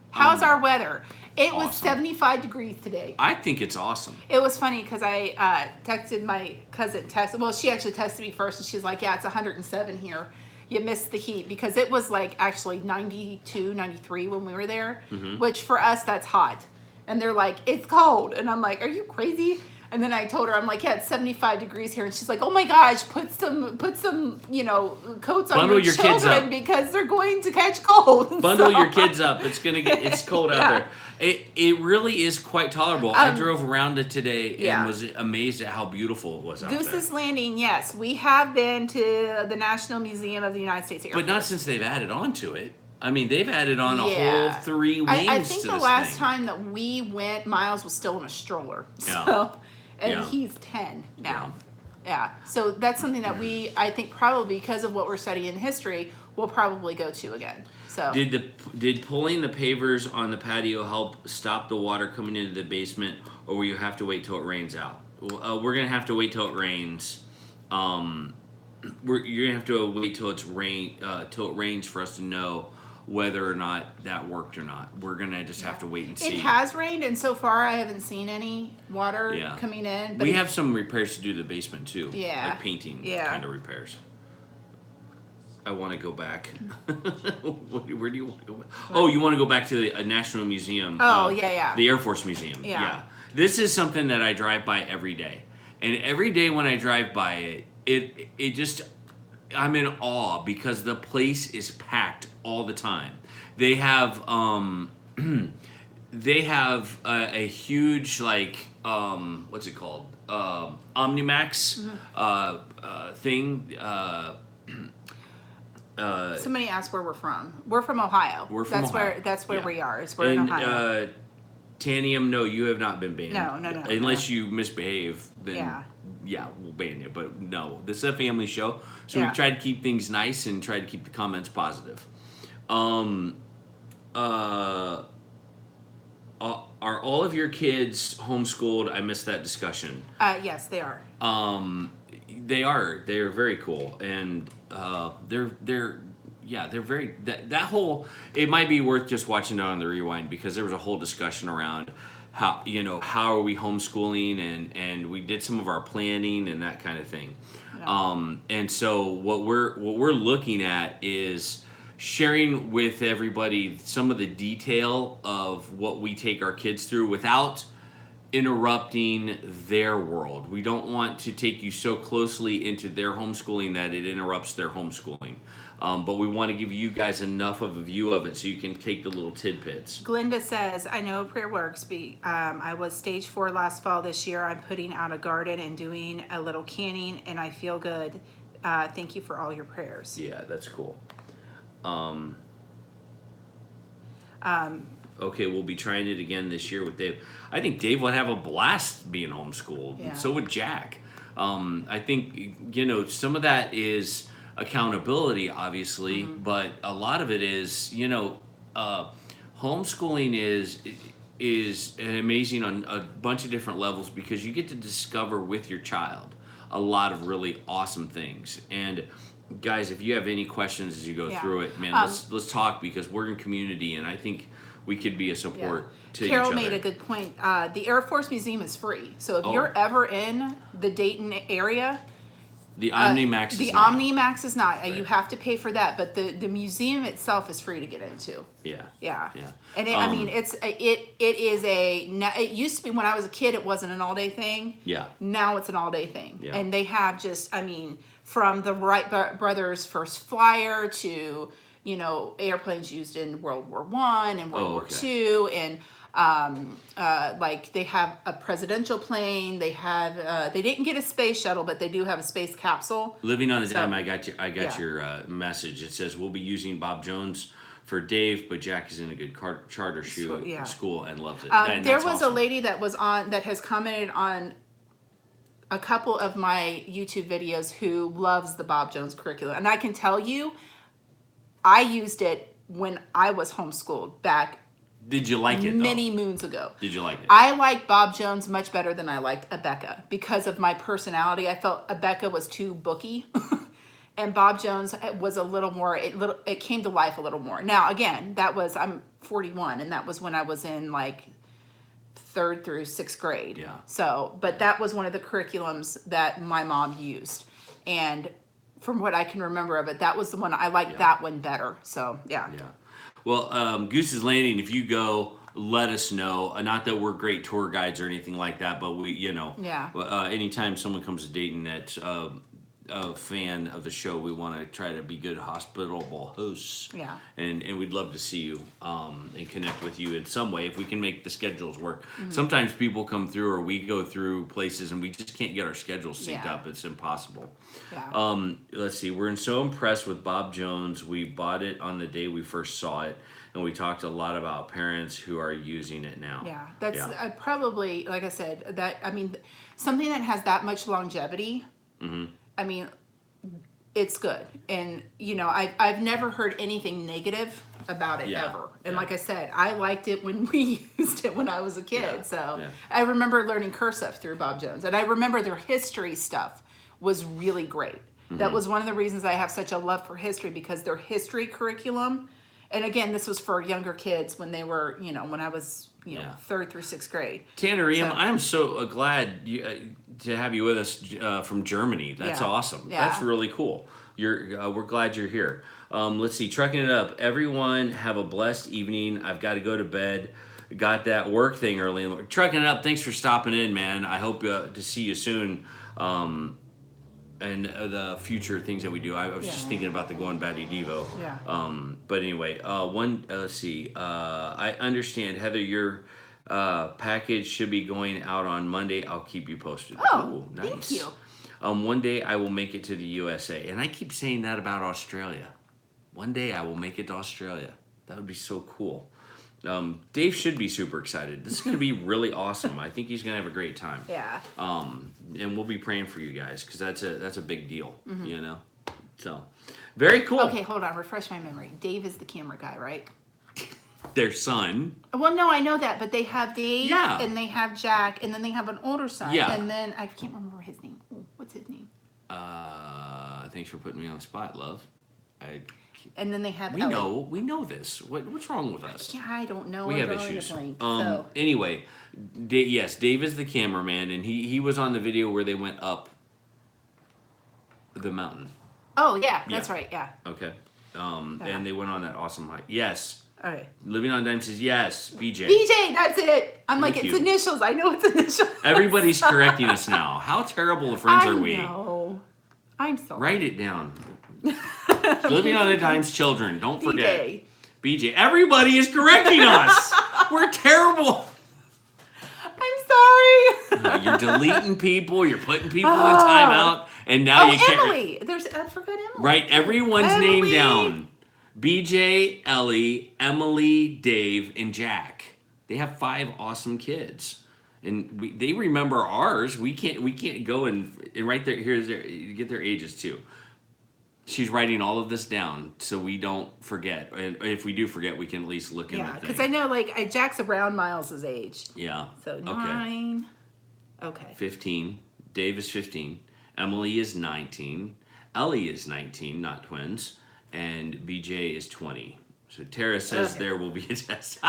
How's our weather? It was awesome. 75 degrees today. I think it's awesome. It was funny because I texted my cousin. Well, she actually texted me first, and she's like, "Yeah, it's 107 here. You missed the heat," because it was like actually 92, 93 when we were there, which for us that's hot. And they're like, "It's cold," and I'm like, "Are you crazy?" And then I told her, I'm like, "Yeah, it's 75 degrees here," and she's like, "Oh my gosh, put some coats on Bundle your kids children up. because they're going to catch cold." Bundle So- your kids up. It's cold out there. It really is quite tolerable. I drove around it today and was amazed at how beautiful it was out there. Goose's Landing, yes. We have been to the National Museum of the United States Air But not Force. since they've added on to it. I mean, they've added on a Yeah. whole 3 wings I think to the this last thing. time that we went, Miles was still in a stroller. Yeah. So, and Yeah. he's 10 now. Yeah. So that's something that I think probably because of what we're studying in history, we'll probably go to again. So Did pulling the pavers on the patio help stop the water coming into the basement, or will you have to wait till it rains out? We're gonna have to wait till it rains. You're gonna have to wait till it rains for us to know whether or not that worked or not. We're gonna just have to wait and see. it has rained, and so far I haven't seen any water Yeah. coming in. But We have some repairs to do to the basement too. Yeah. Like painting kind of repairs. I want to go back. Where do you want to go back? Oh, you want to go back to the National Museum. Oh, yeah. The Air Force Museum. Yeah. This is something that I drive by every day. And every day when I drive by it just, I'm in awe because the place is packed all the time. They have, a huge, like, what's it called? Omnimax thing. Somebody asked where we're from. We're from Ohio. We're from Ohio. That's where Yeah. we are. We're in Ohio. Tanium, no, you have not been banned. No. Unless you misbehave, then Yeah. we'll ban you. But no, this is a family show, so Yeah. we try to keep things nice and try to keep the comments positive. Are all of your kids homeschooled? I missed that discussion. Yes, they are. They are. They're very cool, and they're very that whole. It might be worth just watching it on the rewind because there was a whole discussion around how are we homeschooling, and we did some of our planning and that kind of thing. Yeah. And so what we're looking at is sharing with everybody some of the detail of what we take our kids through without interrupting their world. We don't want to take you so closely into their homeschooling that it interrupts their homeschooling. But we want to give you guys enough of a view of it so you can take the little tidbits. Glenda says, I know prayer works. I was stage 4 last fall. This year I'm putting out a garden and doing a little canning, and I feel good. Thank you for all your prayers. Yeah, that's cool. okay, we'll be trying it again this year with Dave. I think Dave would have a blast being homeschooled. Yeah. So would Jack. I think, some of that is accountability, obviously, but a lot of it is, homeschooling is amazing on a bunch of different levels because you get to discover with your child a lot of really awesome things. And guys, if you have any questions as you go through it, man, let's talk because we're in community, and I think we could be a support to each other. Carol made a good point. The Air Force Museum is free, so if you're ever in the Dayton area, the OmniMax the is not. OmniMax is not. Right. You have to pay for that, but the museum itself is free to get into. Yeah. Yeah. Yeah. And it used to be when I was a kid, it wasn't an all day thing. Yeah. Now it's an all day thing. Yeah. And they have from the Wright brothers' first flyer to, airplanes used in World War I and World War II. And they have a presidential plane. They have, they didn't get a space shuttle, but they do have a space capsule. Living on a Dime, I got your message. It says we'll be using Bob Jones for Dave, but Jack is in a good charter school and loves it. There was a lady that has commented on a couple of my YouTube videos who loves the Bob Jones curriculum. And I can tell you, I used it when I was homeschooled back. Did you like it many moons ago? Did you like it? I liked Bob Jones much better than I liked Abeka because of my personality. I felt Abeka was too booky. And Bob Jones was a little more, it came to life a little more. Now, again, I'm 41, and that was when I was in 3rd through 6th grade. Yeah. So, but that was one of the curriculums that my mom used. And from what I can remember of it, that was the one, I liked that one better. So, yeah. Yeah. Well, Goose's Landing, if you go, let us know. Not that we're great tour guides or anything like that, but we, anytime someone comes to Dayton that's a fan of the show, we want to try to be good hospitable hosts. Yeah. And we'd love to see you and connect with you in some way if we can make the schedules work. Sometimes people come through or we go through places and we just can't get our schedules synced up. It's impossible. Yeah. Let's see. We're so impressed with Bob Jones. We bought it on the day we first saw it, and we talked a lot about parents who are using it now. Yeah. That's probably, like I said, something that has that much longevity. It's good. And, I've never heard anything negative about it ever. And like I said, I liked it when we used it when I was a kid. Yeah. So I remember learning cursive through Bob Jones. And I remember their history stuff was really great. That was one of the reasons I have such a love for history, because their history curriculum, and again, this was for younger kids when they were, when I was, 3rd through 6th grade. Tanner, I'm so glad to have you with us from Germany. That's awesome. Yeah. That's really cool. We're glad you're here. Let's see, trucking it up. Everyone have a blessed evening. I've got to go to bed. Got that work thing early in the morning. Trucking it up. Thanks for stopping in, man. I hope to see you soon. And the future things that we do. I was just thinking about the Goin Batty Devo. Yeah. But anyway, let's see. I understand, Heather, your package should be going out on Monday. I'll keep you posted. Oh, nice. thank you. One day I will make it to the USA. And I keep saying that about Australia. One day I will make it to Australia. That would be so cool. Dave should be super excited. This is going to be really awesome. I think he's going to have a great time. Yeah. And we'll be praying for you guys because that's a big deal, So, very cool. Okay, hold on. Refresh my memory. Dave is the camera guy, right? Their son. Well, no, I know that, but they have Dave, Yeah. and they have Jack, and then they have an older son, Yeah. and then I can't remember his name. Oh, what's his name? Thanks for putting me on the spot, love. And then they have We Ellie. we know this. What's wrong with us? Yeah, I don't know. We I'm have drawing a issues. blank, so. Anyway, yes, Dave is the cameraman, and he was on the video where they went up the mountain. Oh yeah, that's right. Yeah. Okay. And they went on that awesome hike. Yes. All right. Living on Dime says yes. BJ. BJ, that's it. I'm like, Thank it's you. initials. I know it's initials. Everybody's correcting us now. How terrible of friends are we? I know. I'm sorry. Write it down. Living on a Dime's children. Don't forget. BJ. BJ. Everybody is correcting us. We're terrible. I'm sorry. You're deleting people. You're putting people in timeout. And now you can't. Emily. I forgot Emily. Write everyone's Emily. name down. BJ, Ellie, Emily, Dave, and Jack. They have 5 awesome kids, and they remember ours. We can't go and right there. Here's their get their ages too. She's writing all of this down so we don't forget. And if we do forget, we can at least look in the Yeah, thing. because I know like Jack's around Miles' age. Yeah. So Okay. 9. Okay. 15. Dave is 15. Emily is 19. Ellie is 19, not twins. And BJ is 20. So Tara says there will be a test.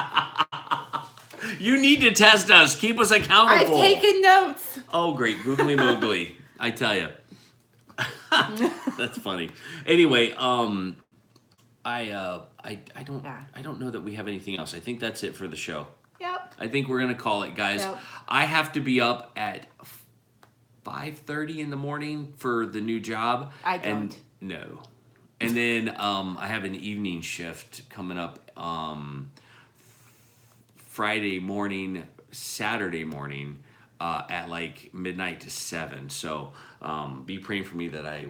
You need to test us. Keep us accountable. I've taken notes. Oh, great. Googly moogly. I tell you. That's funny. Anyway, I don't know that we have anything else. I think that's it for the show. Yep. I think we're gonna call it, guys. Yep. I have to be up at 5:30 in the morning for the new job. I don't. And no. And then I have an evening shift coming up Friday morning, Saturday morning at like midnight to 7. So be praying for me that I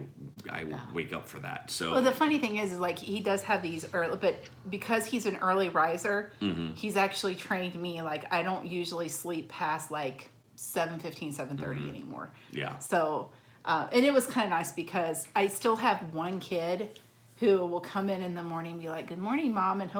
wake up for that. So Well, the funny thing is like he does have these early, but because he's an early riser, he's actually trained me. Like I don't usually sleep past like 7:15, 7:30 anymore. yeah. So, and it was kind of nice because I still have one kid who will come in the morning and be like, "Good morning, Mom," and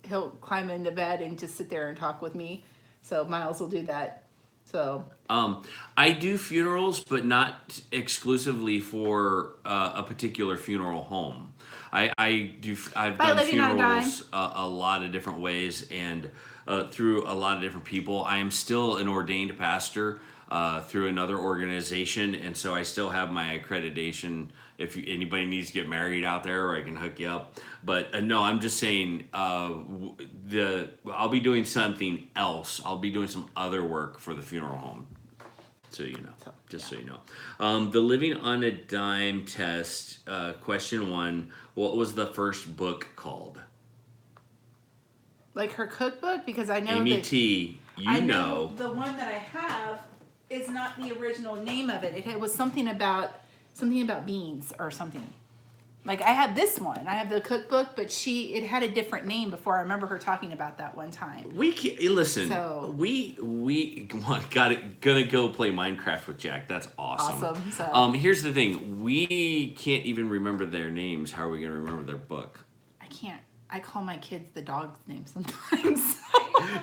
he'll climb into bed and just sit there and talk with me. So Miles will do that. So I do funerals, but not exclusively for a particular funeral home. I've done living on a dime. funerals a lot of different ways and through a lot of different people. I am still an ordained pastor through another organization, and so I still have my accreditation. If anybody needs to get married out there, or I can hook you up. But no, I'm just saying I'll be doing something else. I'll be doing some other work for the funeral home. So you know, so you know. The Living on a Dime test, question 1, what was the first book called? like her cookbook, because I know Amy that T, I you know. the one that I have is not the original name of it. It was something about beans or something. Like I have this one. I have the cookbook, but it had a different name before. I remember her talking about that one time. We can't, listen. So- we gonna go play Minecraft with Jack. That's awesome. Awesome. So Here's the thing. We can't even remember their names. How are we gonna remember their book? I can't. I call my kids the dog's name sometimes.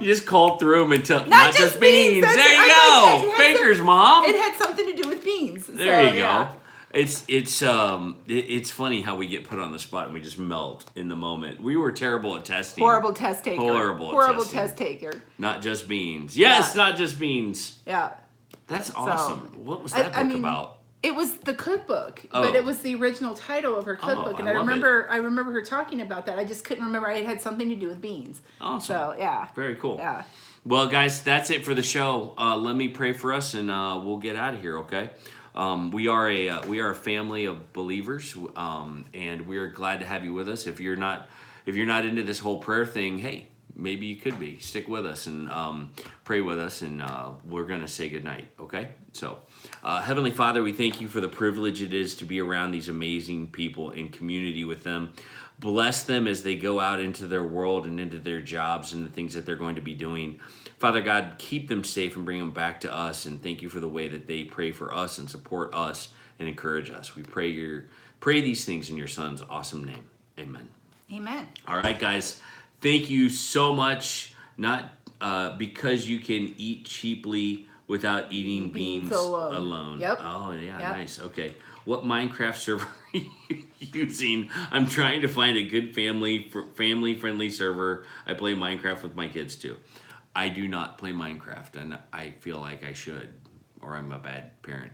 You just call through them and tell Not just beans. There That's- you I go. thought it had Baker's mom. It had something to do with beans. There So, you yeah. go. It's funny how we get put on the spot and we just melt in the moment. We were terrible at testing. Horrible test taker. Horrible at test taker. Not just beans. Yes, Yeah. not just beans. Yeah. That's awesome. What was that I book mean, about? It was the cookbook, Oh. but it was the original title of her cookbook, and I I love remember her talking about that. I just couldn't remember. It had something to do with beans. Awesome. So yeah, Very cool. yeah. Well, guys, that's it for the show. Let me pray for us, and we'll get out of here. Okay. We are a family of believers, and we are glad to have you with us. If you're not into this whole prayer thing, hey, maybe you could be. Stick with us and pray with us, and we're gonna say goodnight. Okay. So, Heavenly Father, we thank you for the privilege it is to be around these amazing people in community with them. Bless them as they go out into their world and into their jobs and the things that they're going to be doing. Father God, keep them safe and bring them back to us. And thank you for the way that they pray for us and support us and encourage us. We pray these things in your Son's awesome name. Amen. Amen. All right, guys. Thank you so much. Not because you can eat cheaply without eating beans alone. Yep. Oh, yeah, Yep. nice. Okay. What Minecraft server are you using? I'm trying to find a good family-friendly server. I play Minecraft with my kids too. I do not play Minecraft, and I feel like I should, or I'm a bad parent.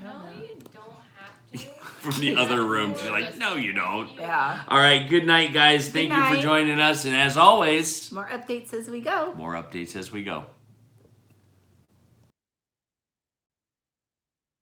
No, you don't have to. From the other room, she's like, no, you don't. Yeah. All right, good night, guys. Thank you for night. joining us, and as always, More updates as we go. more updates as we go.